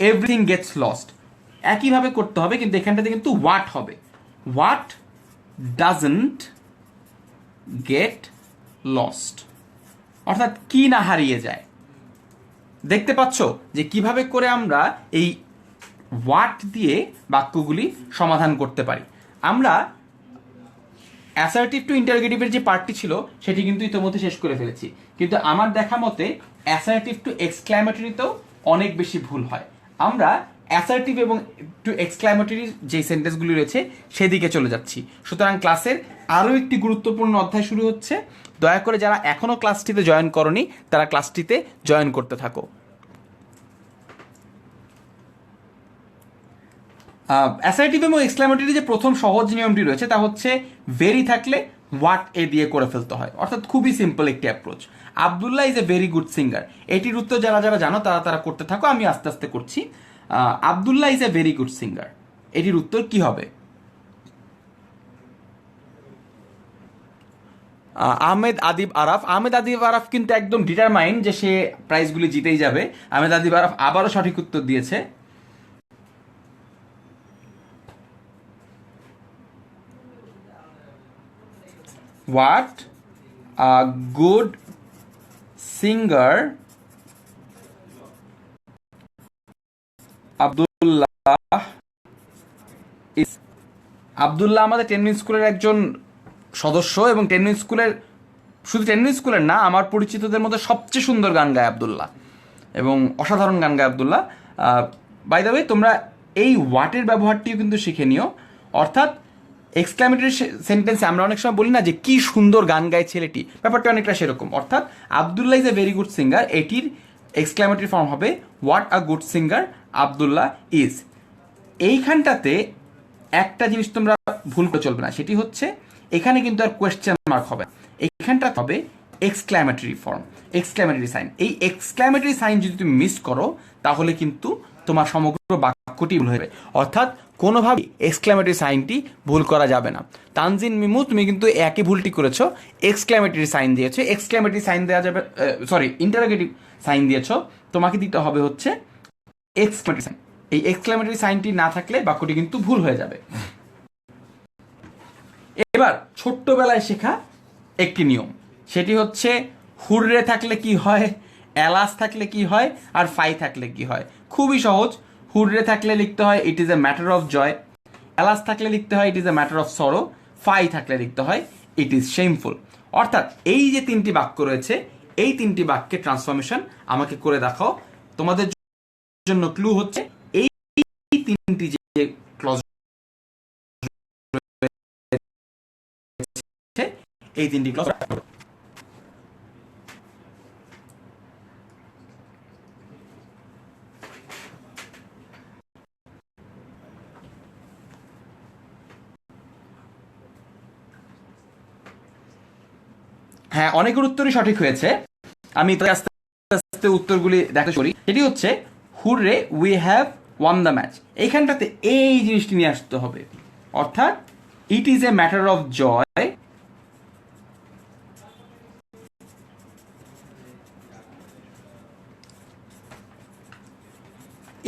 এভরিথিং গেটস লস্ট। একইভাবে করতে হবে, কিন্তু এখানটাতে কিন্তু হোয়াট হবে। হোয়াট ডাজন্ট গেট লস্ট, অর্থাৎ কি না হারিয়ে যায়। দেখতে পাচ্ছ যে কিভাবে করে আমরা এই হোয়াট দিয়ে বাক্যগুলি সমাধান করতে পারি। আমরা অ্যাসার্টিভ টু ইন্টারোগেটিভের যে পার্টটি ছিল সেটি কিন্তু ইতিমধ্যে শেষ করে ফেলেছি, কিন্তু আমার দেখা মতে অ্যাসার্টিভ টু এক্সক্লামেটরিতেও অনেক বেশি ভুল হয়। আমরা অ্যাসার্টিভ এবং টু এক্সক্লামেটরি যে সেন্টেন্সগুলি রয়েছে সেদিকে চলে যাচ্ছি। সুতরাং ক্লাসের আরও একটি গুরুত্বপূর্ণ অধ্যায় শুরু হচ্ছে। দয়া করে যারা এখনও ক্লাসটিতে জয়েন করনি তারা ক্লাসটিতে জয়েন করতে থাকো। অ্যাসার্টিভ এবং এক্সক্লামেটরি যে প্রথম সহজ নিয়মটি রয়েছে তা হচ্ছে ভেরি থাকলে হোয়াট এ দিয়ে করে ফেলতে হয়, অর্থাৎ খুবই সিম্পল একটি approach. Abdullah is a very good singer, এটির উত্তর যারা যারা জানো তারা তারা করতে থাকো, আমি আস্তে আস্তে করছি। Abdullah is a very good singer, এটির উত্তর কি হবে? আহমেদ আদিব আরাফ, আহমেদ আদিব আরাফ কিন্তু একদম ডিটারমাইন্ড যে সে প্রাইজগুলি জিতেই যাবে। আহমেদ আদিব আরাফ আবারও সঠিক উত্তর দিয়েছে। What a good singer Abdullah ইস। আব্দুল্লাহ আমাদের 10 মিনিট স্কুলের একজন সদস্য, এবং 10 মিনিট স্কুলের, শুধু 10 মিনিট স্কুলের না, আমার পরিচিতদের মধ্যে সবচেয়ে সুন্দর গান গায় আব্দুল্লাহ, এবং অসাধারণ গান গায় আব্দুল্লাহ। বাই দ্য ওয়ে, তোমরা এই ওয়াটের ব্যবহারটিও কিন্তু শিখে নিও। অর্থাৎ এক্সক্লামেটরি সেন্টেন্সে আমরা অনেক সময় বলি না যে কি সুন্দর গান গায় ছেলেটি, ব্যাপারটা অনেকটা সেরকম। অর্থাৎ Abdullah is a very good singer, এটির এক্সক্লামেটরি ফর্ম হবে what a good singer Abdullah is. এইখানটাতে একটা জিনিস তোমরা ভুল করে চলবে না, সেটি হচ্ছে এখানে কিন্তু আর কোয়েশ্চেন মার্ক হবে, এইখানটাতে হবে এক্সক্লামেটরি ফর্ম, এক্সক্লামেটরি সাইন। এই এক্সক্লামেটরি সাইন যদি তুমি মিস করো তাহলে কিন্তু তোমার সমগ্র বাক্যটি ভুল হবে। অর্থাৎ কোনোভাবেই এক্সক্লামেটরি সাইনটি ভুল করা যাবে না। তানজিন মিমু, তুমি কিন্তু একই ভুলটি করেছো, এক্সক্লামেটরি সাইন দিয়েছো। এক্সক্লামেটরি সাইন দেওয়া যাবে, সরি ইন্টারোগেটিভ সাইন দিয়েছো, তোমাকে দিতে হবে হচ্ছে এক্সক্লামেটরি সাইন। এই এক্সক্লামেটরি সাইনটি না থাকলে বাক্যটি কিন্তু ভুল হয়ে যাবে। এবার ছোট্টবেলায় শেখা একটি নিয়ম, সেটি হচ্ছে হুররে থাকলে কি হয়, অ্যালাস থাকলে কি হয়, আর ফাই থাকলে কি হয়? খুবই সহজ। হুররে থাকলে লিখতে হয় it is a matter of joy, alas থাকলে লিখতে হয় it is a matter of sorrow, fie থাকলে লিখতে হয় ইট ইজ শেমফুল। অর্থাৎ এই যে তিনটি বাক্য রয়েছে, এই তিনটি বাক্যের ট্রান্সফরমেশন আমাকে করে দেখাও। তোমাদের জন্য ক্লু হচ্ছে এই তিনটি যে ক্লজ রয়েছে, এই তিনটি ক্লজ। হ্যাঁ, অনেকের উত্তরই সঠিক হয়েছে। আমি তো আস্তে আস্তে উত্তরগুলি দেখতে করি। এটি হচ্ছে hurray we have won the match. এইখানটাতে এই জিনিসটি নিয়ে আসতে হবে, অর্থাৎ it is a matter of joy,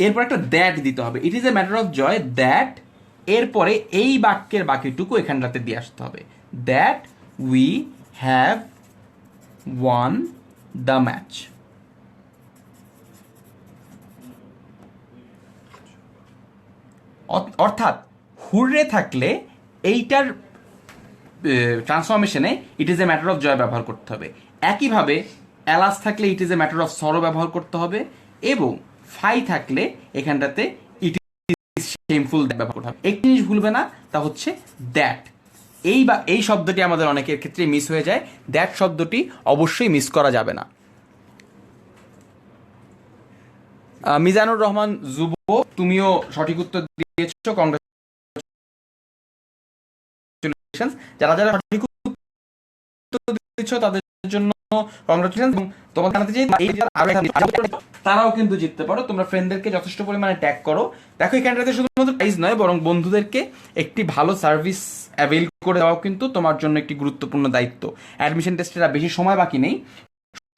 এরপর একটা দ্যাট দিতে হবে। It is a matter of joy that, এরপরে এই বাক্যের বাকিটুকু এখানটাতে দিয়ে আসতে হবে, that we have won the match. অর্থাৎ হুররে থাকলে এইটার ট্রান্সফরমেশনে it is a matter of joy ব্যবহার করতে হবে। একইভাবে অ্যালাস থাকলে it is a matter of সরো ব্যবহার করতে হবে, এবং ফাই থাকলে এখানটাতে ইট ইজ শেমফুল ব্যবহার করতে হবে। একটি জিনিস ভুলবে না, তা হচ্ছে দ্যাট। এই শব্দটি আমাদের অনেকের ক্ষেত্রে মিস হয়ে যায়। দ্যাট শব্দটি অবশ্যই মিস করা যাবে না। মিজানুর রহমান যুব, তুমিও সঠিক উত্তর দিয়েছো, কংগ্রেচুলেশন। যারা যারা সঠিক উত্তর দিচ্ছ তাদের জন্য কংগ্রেচুলেশন। এবং তোমাকে জানাতে চাই তারাও কিন্তু জিততে পারো। তোমরা ফ্রেন্ডদেরকে যথেষ্ট পরিমাণে ট্যাগ করো। দেখো এখানটাতে শুধুমাত্র প্রাইজ নয়, বরং বন্ধুদেরকে একটি ভালো সার্ভিস অ্যাভেল করে দেওয়াও কিন্তু তোমার জন্য একটি গুরুত্বপূর্ণ দায়িত্ব। অ্যাডমিশন টেস্টের বেশি সময় বাকি নেই,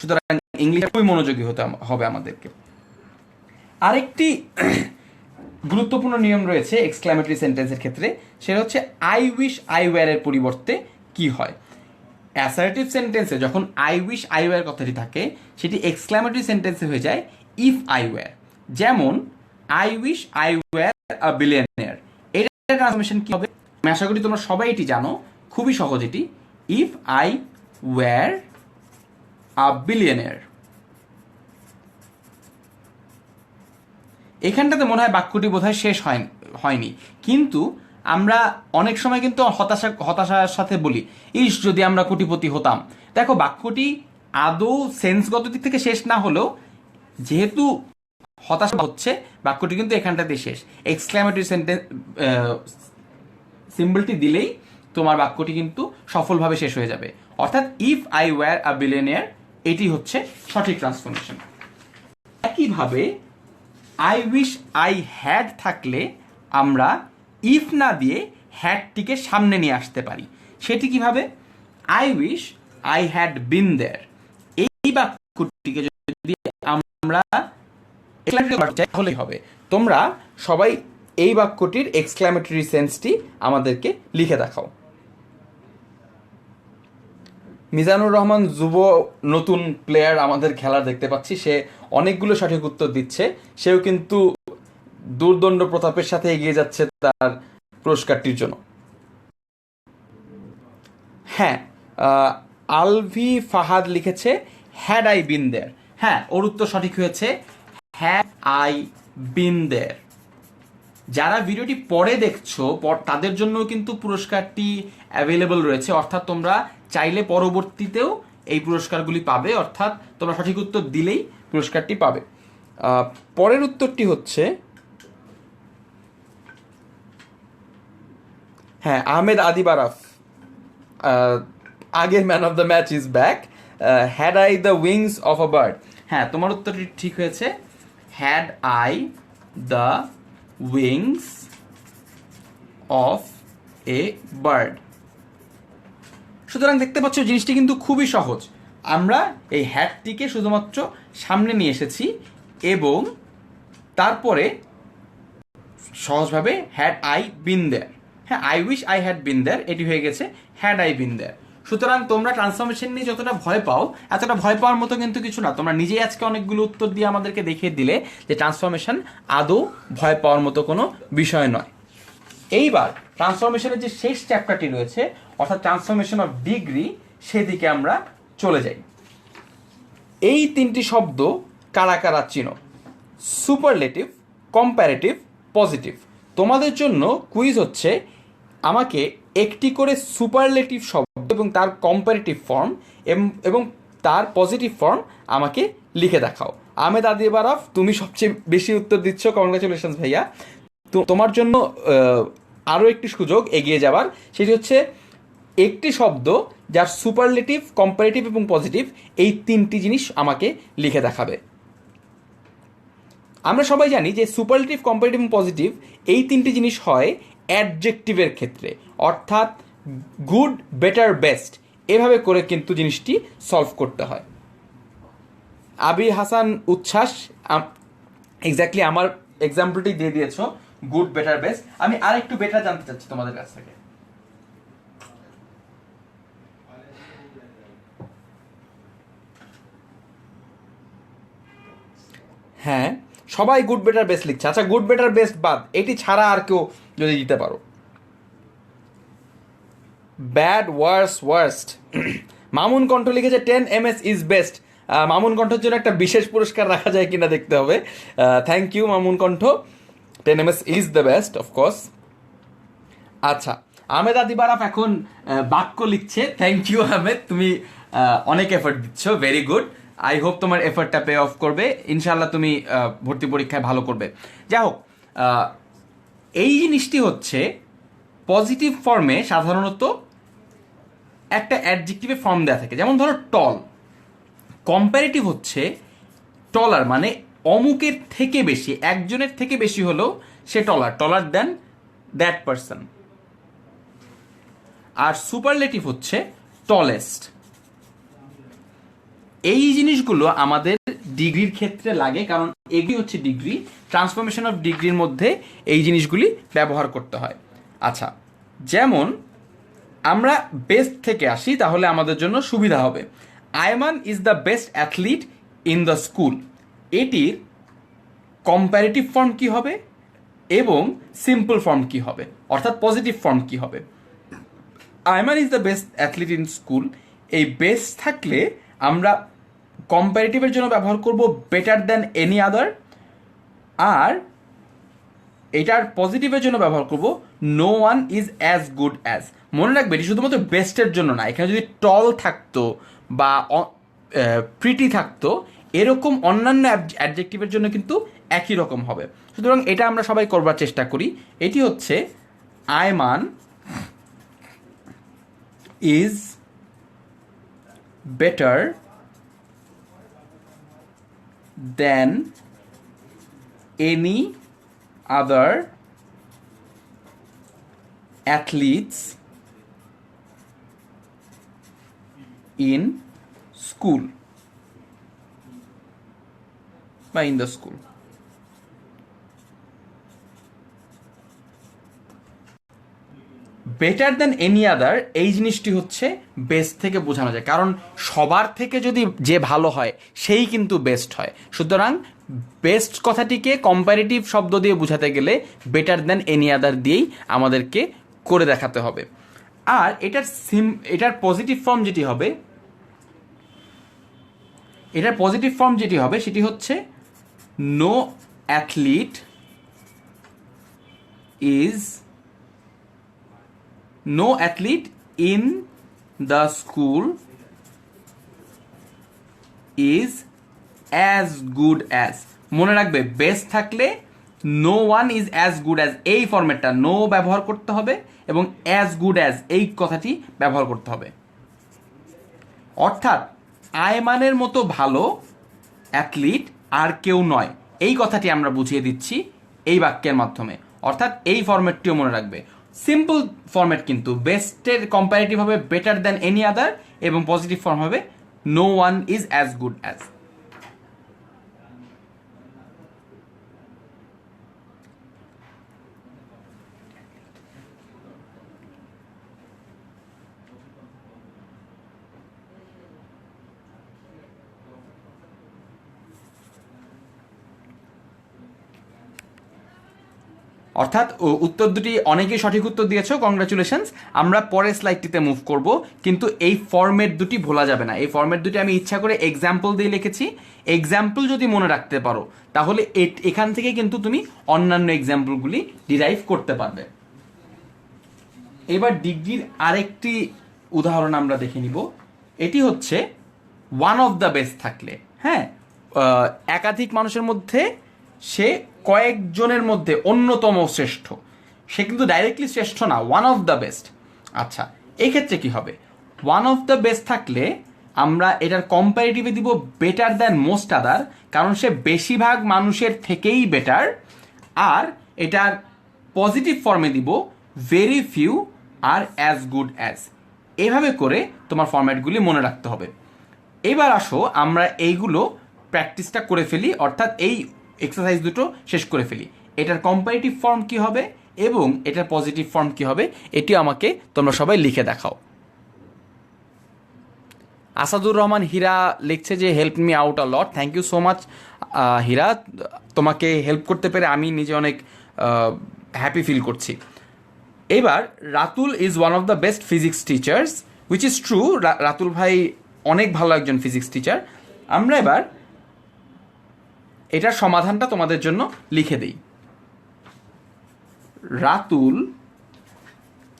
সুতরাং ইংলিশে খুবই মনোযোগী হতে হবে আমাদেরকে। আরেকটি গুরুত্বপূর্ণ নিয়ম রয়েছে এক্সক্লামেটরি সেন্টেন্সের ক্ষেত্রে, সেটা হচ্ছে আই উইশ আই ওয়্যার এর পরিবর্তে কি হয়। অ্যাসার্টিভ সেন্টেন্সে যখন আই উইশ আই ওয়্যার কথাটি থাকে, সেটি এক্সক্লামেটরি সেন্টেন্সে হয়ে যায় ইফ আই ওয়্যার। যেমন I wish I were a billionaire, এটার ট্রান্সফরমেশন কি হবে? আমি আশা করি তোমরা সবাই এটি জানো, খুবই সহজ এটি। If I were a billionaire. এখানটাতে মনে হয় বাক্যটি বোধহয় শেষ হয়নি, কিন্তু আমরা অনেক সময় কিন্তু হতাশার সাথে বলি, ইস যদি আমরা কোটিপতি হতাম। দেখো বাক্যটি আদৌ সেন্সগত দিক থেকে শেষ না হলেও, যেহেতু হতাশা হচ্ছে, বাক্যটি কিন্তু এখানটাতে শেষ। এক্সক্লামেটরি সেন্টেন্স সিম্বলটি দিলেই তোমার বাক্যটি কিন্তু সফলভাবে শেষ হয়ে যাবে। অর্থাৎ if I were a billionaire, এটি হচ্ছে সঠিক ট্রান্সফরমেশন। একইভাবে আই উইশ আই হ্যাড থাকলে আমরা ইফ না দিয়ে হ্যাডটিকে সামনে নিয়ে আসতে পারি। সেটি কিভাবে? I wish I had been there, এই বাক্যটিকে যদি আমরা তাহলেই হবে। তোমরা সবাই এই বাক্যটির এক্সক্লামেটরি সেন্সটি আমাদেরকে লিখে দেখাও। মিজানুর রহমান যুব নতুন প্লেয়ার আমাদের খেলা দেখতে পাচ্ছি, সে অনেকগুলো সঠিক উত্তর দিচ্ছে। সেও কিন্তু দুর্দণ্ড প্রতাপের সাথে এগিয়ে যাচ্ছে তার পুরস্কারটির জন্য। হ্যাঁ, আলভি ফাহাদ লিখেছে হ্যাড আই বিন দেয়ার। হ্যাঁ, ওর উত্তর সঠিক হয়েছে, হ্যাড আই বিন দেয়ার। যারা ভিডিওটি পরে দেখছো তাদের জন্য কিন্তু পুরস্কারটি অ্যাভেলেবল রয়েছে, অর্থাৎ তোমরা চাইলে পরবর্তীতেও এই পুরস্কারগুলি পাবে, অর্থাৎ তোমরা সঠিক উত্তর দিলেই পুরস্কারটি পাবে। পরের উত্তরটি হচ্ছে, হ্যাঁ, আহমেদ আদিবারাফ, আগের man of the match is back, had I the wings of a bird. হ্যাঁ, তোমার উত্তরটি ঠিক হয়েছে, had I the wings of a bird. সুতরাং দেখতে পাচ্ছ জিনিসটি কিন্তু খুবই সহজ। আমরা এই হ্যাডটিকে শুধুমাত্র সামনে নিয়ে এসেছি এবং তারপরে সহজভাবে হ্যাড আই বিন দেয়ার। হ্যাঁ, I wish I had been there, এটি হয়ে গেছে হ্যাড আই বিন দেয়ার। সুতরাং তোমরা ট্রান্সফরমেশন নিয়ে যতটা ভয় পাও, এতটা ভয় পাওয়ার মতো কিন্তু কিছু না। তোমরা নিজেই আজকে অনেকগুলো উত্তর দিয়ে আমাদেরকে দেখিয়ে দিলে যে ট্রান্সফরমেশন আদৌ ভয় পাওয়ার মতো কোনো বিষয় নয়। এইবার ট্রান্সফরমেশনের যে শেষ চ্যাপ্টারটি রয়েছে অর্থাৎ ট্রান্সফরমেশন অফ ডিগ্রি, সেদিকে আমরা চলে যাই। এই তিনটি শব্দ কারা কারা চিনো? Superlative, comparative, positive. তোমাদের জন্য কুইজ হচ্ছে, আমাকে একটি করে সুপারলেটিভ শব্দ এবং তার কম্প্যারেটিভ ফর্ম এবং তার পজিটিভ ফর্ম আমাকে লিখে দেখাও। আহমেদ আদিবারফ, তুমি সবচেয়ে বেশি উত্তর দিচ্ছ, কংগ্রাচুলেশনস ভাইয়া। তো তোমার জন্য আরও একটি সুযোগ এগিয়ে যাওয়ার, সেটি হচ্ছে একটি শব্দ যার সুপারলেটিভ, কম্পারেটিভ এবং পজিটিভ এই তিনটি জিনিস আমাকে লিখে দেখাবে। আমরা সবাই জানি যে সুপারলেটিভ, কম্পারেটিভ এবং পজিটিভ এই তিনটি জিনিস হয় অ্যাডজেক্টিভের ক্ষেত্রে, অর্থাৎ গুড, বেটার, বেস্ট, এভাবে করে কিন্তু জিনিসটি সলভ করতে হয়। আবি হাসান উচ্ছ্বাস এক্স্যাক্টলি আমার এক্সাম্পলটি দিয়ে দিয়েছো, গুড, বেটার, বেস্ট। আমি আর একটু বেটার জানতে চাচ্ছি তোমাদের কাছ থেকে। হ্যাঁ, সবাই গুড, বেটার, বেস্ট লিখছে। আচ্ছা, গুড, বেটার, বেস্ট বাদ, এটি ছাড়া আর কেউ যদি দিতে পারো। ব্যাড, ওয়ার্স, ওয়ার্স্ট। মামুন কণ্ঠ লিখেছে 10 ms ইজ বেস্ট। মামুন কণ্ঠের জন্য একটা বিশেষ পুরস্কার রাখা যায় কিনা দেখতে হবে। থ্যাংক ইউ মামুন কণ্ঠ, 10 ms is the best of course. আচ্ছা, আহমেদ আদিবারাফ এখন বাক্য লিখছে। থ্যাংক ইউ আহমেদ, তুমি অনেক এফর্ট দিচ্ছ, ভেরি গুড। আই হোপ তোমার এফর্টটা পে অফ করবে, ইনশাল্লাহ তুমি ভর্তি পরীক্ষায় ভালো করবে। যাই হোক, এই জিনিসটি হচ্ছে পজিটিভ ফর্মে সাধারণত একটা অ্যাডজেক্টিভের ফর্ম দেওয়া থাকে, যেমন ধরো টল। কম্পারেটিভ হচ্ছে টলার, মানে অমুকের থেকে বেশি, একজনের থেকে বেশি হলেও সে taller, taller than that person. আর সুপারলেটিভ হচ্ছে টলেস্ট। এই জিনিসগুলো আমাদের ডিগ্রির ক্ষেত্রে লাগে, কারণ এগুলি হচ্ছে ডিগ্রি। ট্রান্সফরমেশন অফ ডিগ্রির মধ্যে এই জিনিসগুলি ব্যবহার করতে হয়। আচ্ছা, যেমন আমরা বেস্ট থেকে আসি, তাহলে আমাদের জন্য সুবিধা হবে। Ayman is the best athlete in the school, এটির কম্প্যারেটিভ ফর্ম কি হবে এবং সিম্পল ফর্ম কি হবে, অর্থাৎ পজিটিভ ফর্ম কি হবে? Ayman is the best athlete in school, এই বেস্ট থাকলে আমরা কম্প্যারেটিভের জন্য ব্যবহার করব বেটার দ্যান এনি আদার, আর এটার পজিটিভের জন্য ব্যবহার করব no one is as good as. মনে রাখবে, এটি শুধুমাত্র বেস্টের জন্য না, এখানে যদি টল থাকতো বা প্রিটি থাকতো, এরকম অন্যান্য অ্যাডজেক্টিভের জন্য কিন্তু একই রকম হবে। সুতরাং এটা আমরা সবাই করবার চেষ্টা করি। এটি হচ্ছে Ayman is better than any other athletes in school বা in the school। Better than any আদার এই জিনিসটি হচ্ছে বেস্ট থেকে বোঝানো যায়, কারণ সবার থেকে যদি যে ভালো হয় সেই কিন্তু বেস্ট হয়। সুতরাং বেস্ট কথাটিকে কম্প্যারেটিভ শব্দ দিয়ে বোঝাতে গেলে বেটার দ্যান এনি আদার দিয়েই আমাদেরকে করে দেখাতে হবে। আর এটার পজিটিভ ফর্ম যেটি হবে, সেটি হচ্ছে no athlete in the school is as good as। মনে রাখবে, বেস্ট থাকলে no one is as good as, এই ফরম্যাটটা নো ব্যবহার করতে হবে এবং অ্যাজ গুড অ্যাজ এই কথাটি ব্যবহার করতে হবে। অর্থাৎ আয়মানের মতো ভালো অ্যাথলিট আর কেউ নয়, এই কথাটি আমরা বুঝিয়ে দিচ্ছি এই বাক্যের মাধ্যমে। অর্থাৎ এই ফরম্যাটটিও মনে রাখবে। সিম্পল ফরম্যাট কিন্তু, বেস্টের কম্প্যারেটিভ হবে বেটার দ্যান এনি আদার এবং পজিটিভ ফর্ম হবে no one is as good as. অর্থাৎ উত্তর দুটি অনেকেই সঠিক উত্তর দিয়েছো, কংগ্রাচুলেশনস। আমরা পরের স্লাইডটিতে মুভ করব, কিন্তু এই ফরম্যাট দুটি ভোলা যাবে না। এই ফরম্যাট দুটি আমি ইচ্ছা করে এক্সাম্পল দিয়ে লিখেছি। এক্সাম্পল যদি মনে রাখতে পারো তাহলে এখান থেকে কিন্তু তুমি অন্যান্য এক্সাম্পলগুলি ডিরাইভ করতে পারবে। এবার ডিগ্রির আরেকটি উদাহরণ আমরা দেখে নিব। এটি হচ্ছে ওয়ান অফ দ্য বেস্ট থাকলে, হ্যাঁ, একাধিক মানুষের মধ্যে সে কয়েকজনের মধ্যে অন্যতম শ্রেষ্ঠ, সে কিন্তু ডাইরেক্টলি শ্রেষ্ঠ না, ওয়ান অফ দ্য বেস্ট। আচ্ছা, এই ক্ষেত্রে কি হবে? ওয়ান অফ দ্য বেস্ট থাকলে আমরা এটার কম্পারেটিভে দিব বেটার দ্যান মোস্ট আদার, কারণ সে বেশিরভাগ মানুষের থেকেই বেটার। আর এটার পজিটিভ ফর্মে দিব ভেরি ফিউ আর অ্যাজ গুড অ্যাজ। এভাবে করে তোমার ফরম্যাটগুলি মনে রাখতে হবে। এবার আসো আমরা এইগুলো প্র্যাকটিসটা করে ফেলি, অর্থাৎ এই এক্সারসাইজ দুটো শেষ করে ফেলি। এটার কম্পারেটিভ ফর্ম কি হবে এবং এটার পজিটিভ ফর্ম কি হবে, এটি আমাকে তোমরা সবাই লিখে দেখাও। আসাদুর রহমান হীরা লিখছে যে help me out a lot. Thank you so much Hira, তোমাকে হেল্প করতে পেরে আমি নিজে অনেক হ্যাপি ফিল করছি। এবার Ratul is one of the best physics teachers, which is true. Ratul ভাই অনেক ভালো একজন ফিজিক্স টিচার। আমরা এবার এটার সমাধানটা তোমাদের জন্য লিখে দিই। রাতুল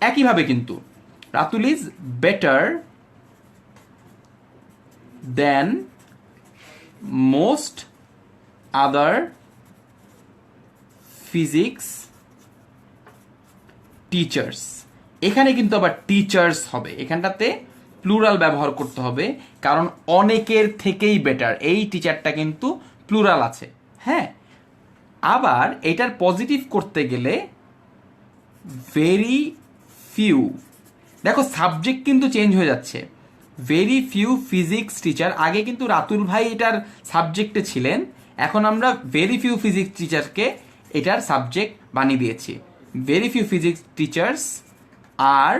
একইভাবে কিন্তু Ratul is better then most other physics teachers. এখানে কিন্তু আবার টিচার্স হবে, এখানটাতে প্লুরাল ব্যবহার করতে হবে, কারণ অনেকের থেকেই বেটার, এই টিচারটা কিন্তু প্লুরাল আছে। হ্যাঁ, আবার এটার পজিটিভ করতে গেলে ভেরি ফিউ, দেখো সাবজেক্ট কিন্তু চেঞ্জ হয়ে যাচ্ছে। ভেরি ফিউ ফিজিক্স টিচার, আগে কিন্তু রাতুল ভাই এটার সাবজেক্টে ছিলেন, এখন আমরা ভেরি ফিউ ফিজিক্স টিচারকে এটার সাবজেক্ট বানিয়ে দিয়েছি। ভেরি ফিউ ফিজিক্স টিচার্স আর,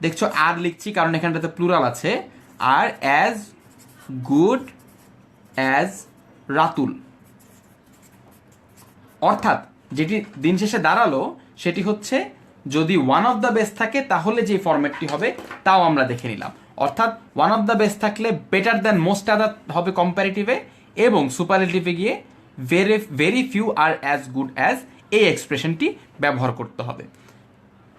দেখছো আর লিখছি কারণ এখানটাতে প্লুরাল আছে, আর অ্যাজ গুড অ্যাজ রাতুল। অর্থাৎ যেটি দিন শেষে দাঁড়ালো সেটি হচ্ছে যদি ওয়ান অফ দ্য বেস্ট থাকে তাহলে যে ফরম্যাটটি হবে তাও আমরা দেখে নিলাম। অর্থাৎ ওয়ান অফ দ্য বেস্ট থাকলে বেটার দ্যান মোস্ট আদার হবে কম্পারেটিভে, এবং সুপারলেটিভে গিয়ে ভেরি ফিউ আর অ্যাজ গুড অ্যাজ এই এক্সপ্রেশনটি ব্যবহার করতে হবে।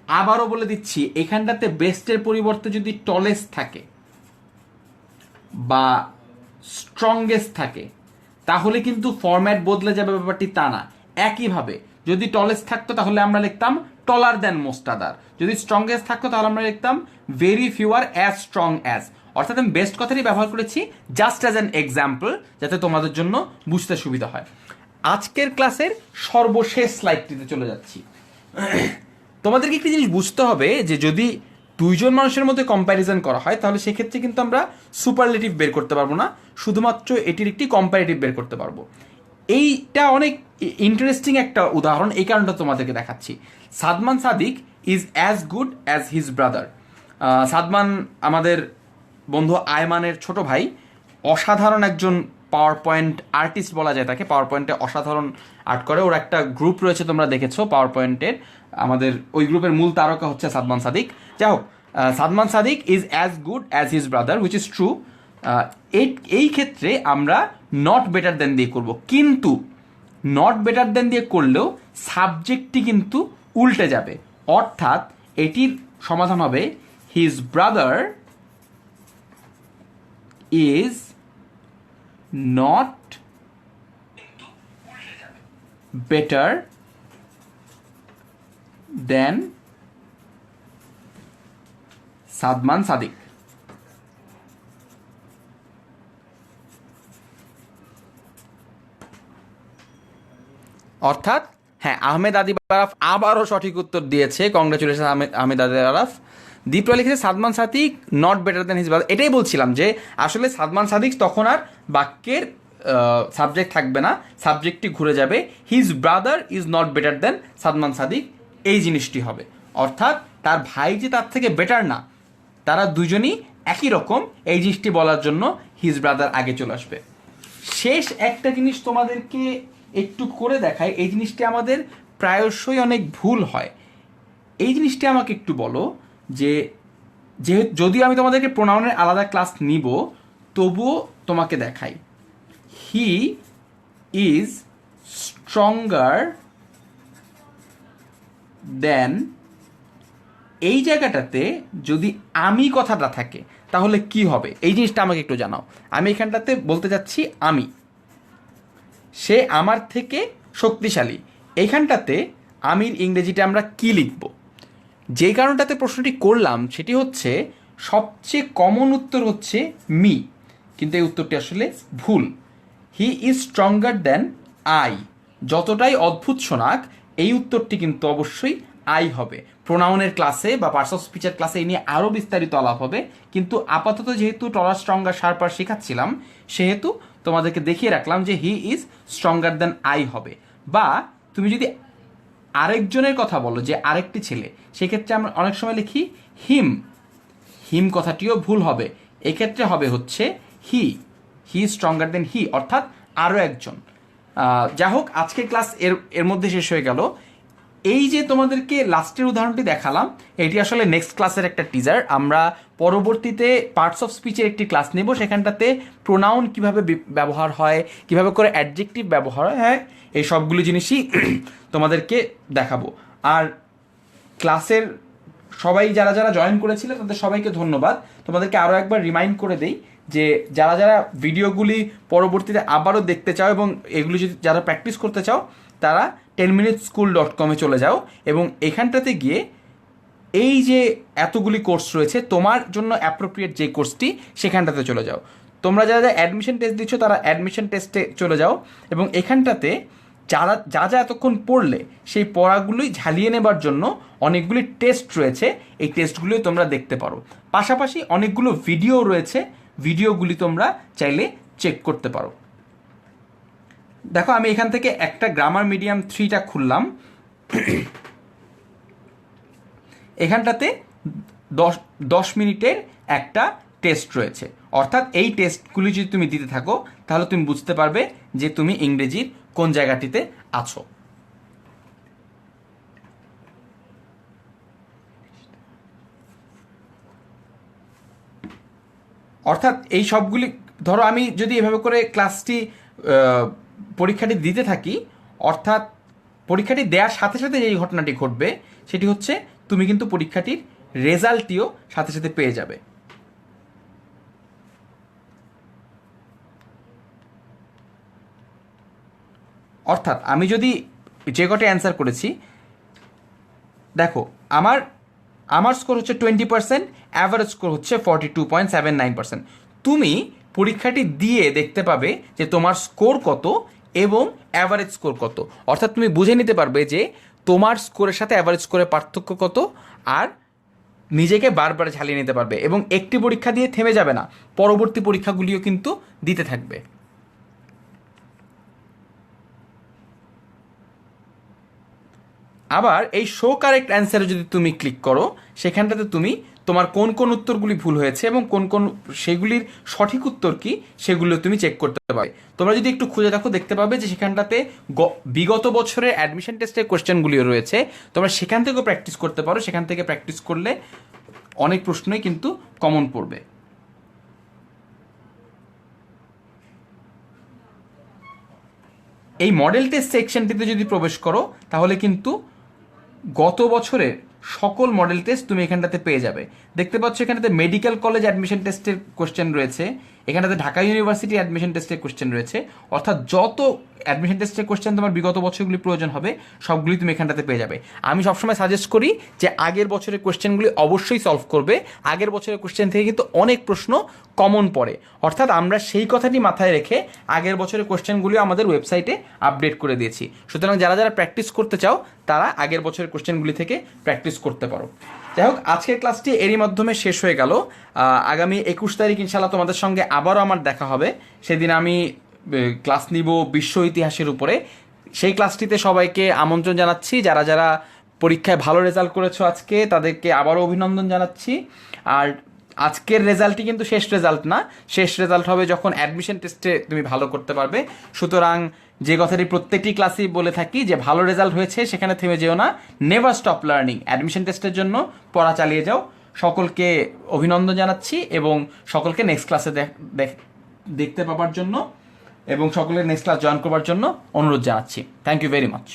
আবারও বলে দিচ্ছি, এখানটাতে বেস্টের পরিবর্তে যদি টলেস্ট থাকে বা স্ট্রংগেস্ট থাকে তাহলে কিন্তু ফরম্যাট বদলে যাবে, ব্যাপারটি তা না। একইভাবে যদি টলেস্ট থাকতো তাহলে আমরা লিখতাম টলার দ্যান মোস্ট আদার, যদি স্ট্রংগেস্ট থাকতো তাহলে আমরা লিখতাম ভেরি ফিউ আর অ্যাজ স্ট্রং অ্যাজ। অর্থাৎ আমি বেস্ট কথাটি ব্যবহার করেছি জাস্ট অ্যাজ অ্যান এক্সাম্পল, যাতে তোমাদের জন্য বুঝতে সুবিধা হয়। আজকের ক্লাসের সর্বশেষ স্লাইডটিতে চলে যাচ্ছি। তোমাদেরকে একটি জিনিস বুঝতে হবে যে যদি দুইজন মানুষের মধ্যে কম্প্যারিজন করা হয় তাহলে সেক্ষেত্রে কিন্তু আমরা সুপারলেটিভ বের করতে পারবো না, শুধুমাত্র এটির একটি কম্পারেটিভ বের করতে পারবো। এইটা অনেক ইন্টারেস্টিং একটা উদাহরণ, এই কারণটা তোমাদেরকে দেখাচ্ছি। Sadman Sadik is as good as his brother. Sadman আমাদের বন্ধু আয়মানের ছোট ভাই, অসাধারণ একজন পাওয়ার পয়েন্ট আর্টিস্ট বলা যায় তাকে। পাওয়ার পয়েন্টে অসাধারণ আর্ট করে, ওর একটা গ্রুপ রয়েছে তোমরা দেখেছো পাওয়ার পয়েন্টের, আমাদের ওই গ্রুপের মূল তারকা হচ্ছে সাদমান সাদিক। যাই হোক, Sadman Sadik is as good as his brother, which is true. এই ক্ষেত্রে আমরা নট বেটার দেন দিয়ে করব, কিন্তু নট বেটার দেন দিয়ে করলেও সাবজেক্টটি কিন্তু উল্টে যাবে। অর্থাৎ এটির সমাধান হবে his brother is not better than Sadman Sadik. অর্থাৎ হ্যাঁ, আহমেদ আদিব আরাফ আবারও সঠিক উত্তর দিয়েছে, কংগ্রেচুলেশন আহমেদ আদিব আরাফ। দীপরা লিখেছে Sadman Sadik not better than his brother. এটাই বলছিলাম যে আসলে সাদমান সাদিক তখন আর বাক্যের সাবজেক্ট থাকবে না, সাবজেক্টটি ঘুরে যাবে, his brother is not better than Sadman Sadik, এই জিনিসটি হবে। অর্থাৎ তার ভাই যে তার থেকে বেটার না, তারা দুজনই একই রকম, এই জিনিসটি বলার জন্য হিজ ব্রাদার আগে চলে আসবে। শেষ একটা জিনিস তোমাদেরকে একটু করে দেখাই, এই জিনিসটি আমাদের প্রায়শই অনেক ভুল হয়। এই জিনিসটি আমাকে একটু বলো যে যদিও আমি তোমাদেরকে প্রোনাউনের আলাদা ক্লাস নিব, তবুও তোমাকে দেখাই। হি ইজ স্ট্রঙ্গার দেন, এই জায়গাটাতে যদি আমি কথাটা থাকে তাহলে কি হবে, এই জিনিসটা আমাকে একটু জানাও। আমি এখানটাতে বলতে যাচ্ছি আমি, সে আমার থেকে শক্তিশালী। এইখানটাতে আমির ইংরেজিটা আমরা কি লিখব? যে কারণটাতে প্রশ্নটি করলাম সেটি হচ্ছে সবচেয়ে কমন উত্তর হচ্ছে মি, কিন্তু এই উত্তরটি আসলে ভুল। He is stronger than I, যতটাই অদ্ভুত শোনাক এই উত্তরটি কিন্তু অবশ্যই আই হবে। প্রোনাউনের ক্লাসে বা পার্টস অফ স্পিচের ক্লাসে এই নিয়ে আরও বিস্তারিত আলাপ হবে, কিন্তু আপাতত যেহেতু টলার স্ট্রঙ্গার শার্পার শেখাচ্ছিলাম সেহেতু তোমাদেরকে দেখিয়ে রাখলাম যে he is stronger than I হবে। বা তুমি যদি আরেকজনের কথা বলো, যে আরেকটি ছেলে, সেক্ষেত্রে আমরা অনেক সময় লিখি হিম, হিম কথাটিও ভুল হবে। এক্ষেত্রে হবে হচ্ছে হি, হি স্ট্রঙ্গার দেন হি, অর্থাৎ আরও একজন। যাই হোক, আজকের ক্লাস এর মধ্যে শেষ হয়ে গেল। এই যে তোমাদেরকে লাস্টের উদাহরণটি দেখালাম, এটি আসলে নেক্সট ক্লাসের একটা টিজার। আমরা পরবর্তীতে পার্টস অফ স্পিচের একটি ক্লাস নেব, সেখানটাতে প্রোনাউন কিভাবে ব্যবহার হয়, কিভাবে করে অ্যাডজেক্টিভ ব্যবহার হয়, এই সবগুলো জিনিসই তোমাদেরকে দেখাবো। আর ক্লাসের সবাই যারা যারা জয়েন করেছিল তাদের সবাইকে ধন্যবাদ। তোমাদেরকে আরও একবার রিমাইন্ড করে দেই যে যারা যারা ভিডিওগুলি পরবর্তীতে আবারও দেখতে চাও এবং এগুলি যদি যারা প্র্যাকটিস করতে চাও, তারা 10minuteschool.com চলে যাও এবং এখানটাতে গিয়ে এই যে এতগুলি কোর্স রয়েছে, তোমার জন্য অ্যাপ্রোপ্রিয়েট যে কোর্সটি, সেখানটাতে চলে যাও। তোমরা যারা যারা অ্যাডমিশন টেস্ট দিচ্ছ তারা অ্যাডমিশন টেস্টে চলে যাও এবং এখানটাতে যারা যা যা এতক্ষণ পড়লে সেই পড়াগুলোই ঝালিয়ে নেবার জন্য অনেকগুলি টেস্ট রয়েছে, এই টেস্টগুলোই তোমরা দেখতে পারো। পাশাপাশি অনেকগুলো ভিডিও রয়েছে, ভিডিওগুলি তোমরা চাইলে চেক করতে পারো। দেখো, আমি এখান থেকে একটা গ্রামার মিডিয়াম 3টা খুললাম। এখানটাতে 10 মিনিটের একটা টেস্ট রয়েছে, অর্থাৎ এই টেস্টগুলি যদি তুমি দিতে থাকো তাহলে তুমি বুঝতে পারবে যে তুমি ইংরেজির কোন জায়গাটিতে আছো। অর্থাৎ এই সবগুলি, ধরো আমি যদি এভাবে করে ক্লাসটি পরীক্ষাটি দিতে থাকি, অর্থাৎ পরীক্ষাটি দেওয়ার সাথে সাথে যেই ঘটনাটি ঘটবে সেটি হচ্ছে তুমি কিন্তু পরীক্ষাটির রেজাল্টটিও সাথে সাথে পেয়ে যাবে। অর্থাৎ আমি যদি যে কটা অ্যান্সার করেছি, দেখো আমার স্কোর হচ্ছে 20%, অ্যাভারেজ স্কোর হচ্ছে 42.79%। তুমি পরীক্ষাটি দিয়ে দেখতে পাবে যে তোমার স্কোর কত এবং অ্যাভারেজ স্কোর কত, অর্থাৎ তুমি বুঝে নিতে পারবে যে তোমার স্কোরের সাথে অ্যাভারেজ স্কোরের পার্থক্য কত, আর নিজেকে বারবার ঝালিয়ে নিতে পারবে এবং একটি পরীক্ষা দিয়ে থেমে যাবে না, পরবর্তী পরীক্ষাগুলিও কিন্তু দিতে থাকবে। আবার এই শো কারেক্ট অ্যান্সারে যদি তুমি ক্লিক করো, সেখানটাতে তুমি তোমার কোন কোন উত্তরগুলি ভুল হয়েছে এবং কোন কোন সেগুলির সঠিক উত্তর কি সেগুলো তুমি চেক করতে পারবে। তোমরা যদি একটু খুঁজে দেখো দেখতে পাবে যে সেখানটাতে বিগত বছরের অ্যাডমিশন টেস্টের কোয়েশ্চেনগুলিও রয়েছে, তোমরা সেখান থেকেও প্র্যাকটিস করতে পারো। সেখান থেকে প্র্যাকটিস করলে অনেক প্রশ্নই কিন্তু কমন পড়বে। এই মডেল টেস্ট সেকশনটিতে যদি প্রবেশ করো তাহলে কিন্তু গত বছরের সকল মডেল টেস্ট তুমি এখানটাতে পেয়ে যাবে। দেখতে পাচ্ছ এখানটাতে মেডিকেল কলেজ অ্যাডমিশন টেস্টের কোশ্চেন রয়েছে, এখানটাতে ঢাকা ইউনিভার্সিটি অ্যাডমিশন টেস্টের কোশ্চেন রয়েছে, অর্থাৎ যত অ্যাডমিশন টেস্টের কোশ্চেন তোমার বিগত বছরগুলি প্রয়োজন হবে সবগুলি তুমি এখানটাতে পেয়ে যাবে। আমি সবসময় সাজেস্ট করি যে আগের বছরের কোশ্চেনগুলি অবশ্যই সলভ করবে। আগের বছরের কোশ্চেন থেকে কিন্তু অনেক প্রশ্ন কমন পড়ে, অর্থাৎ আমরা সেই কথাটি মাথায় রেখে আগের বছরের কোশ্চেনগুলি আমাদের ওয়েবসাইটে আপডেট করে দিয়েছি। সুতরাং যারা যারা প্র্যাকটিস করতে চাও তারা আগের বছরের কোশ্চেনগুলি থেকে প্র্যাকটিস করতে পারো। যাই হোক, আজকের ক্লাসটি এরই মাধ্যমে শেষ হয়ে গেল। আগামী 21 তারিখ ইনশাআল্লাহ তোমাদের সঙ্গে আবারও আমার দেখা হবে। সেদিন আমি ক্লাস নিব বিশ্ব ইতিহাসের উপরে। সেই ক্লাসটিতে সবাইকে আমন্ত্রণ জানাচ্ছি। যারা যারা পরীক্ষায় ভালো রেজাল্ট করেছো আজকে, তাদেরকে আবারও অভিনন্দন জানাচ্ছি। আর আজকের রেজাল্টই কিন্তু শেষ রেজাল্ট না, শেষ রেজাল্ট হবে যখন অ্যাডমিশন টেস্টে তুমি ভালো করতে পারবে। সুতরাং যে কথাটি প্রত্যেকটি ক্লাসেই বলে থাকি যে ভালো রেজাল্ট হয়েছে সেখানে থেমে যেও না, নেভার স্টপ লার্নিং। অ্যাডমিশন টেস্টের জন্য পড়া চালিয়ে যাও। সকলকে অভিনন্দন জানাচ্ছি এবং সকলকে নেক্সট ক্লাসে দেখতে পাবার জন্য এবং সকলের নেক্সট ক্লাস জয়েন করবার জন্য অনুরোধ জানাচ্ছি। Thank you very much.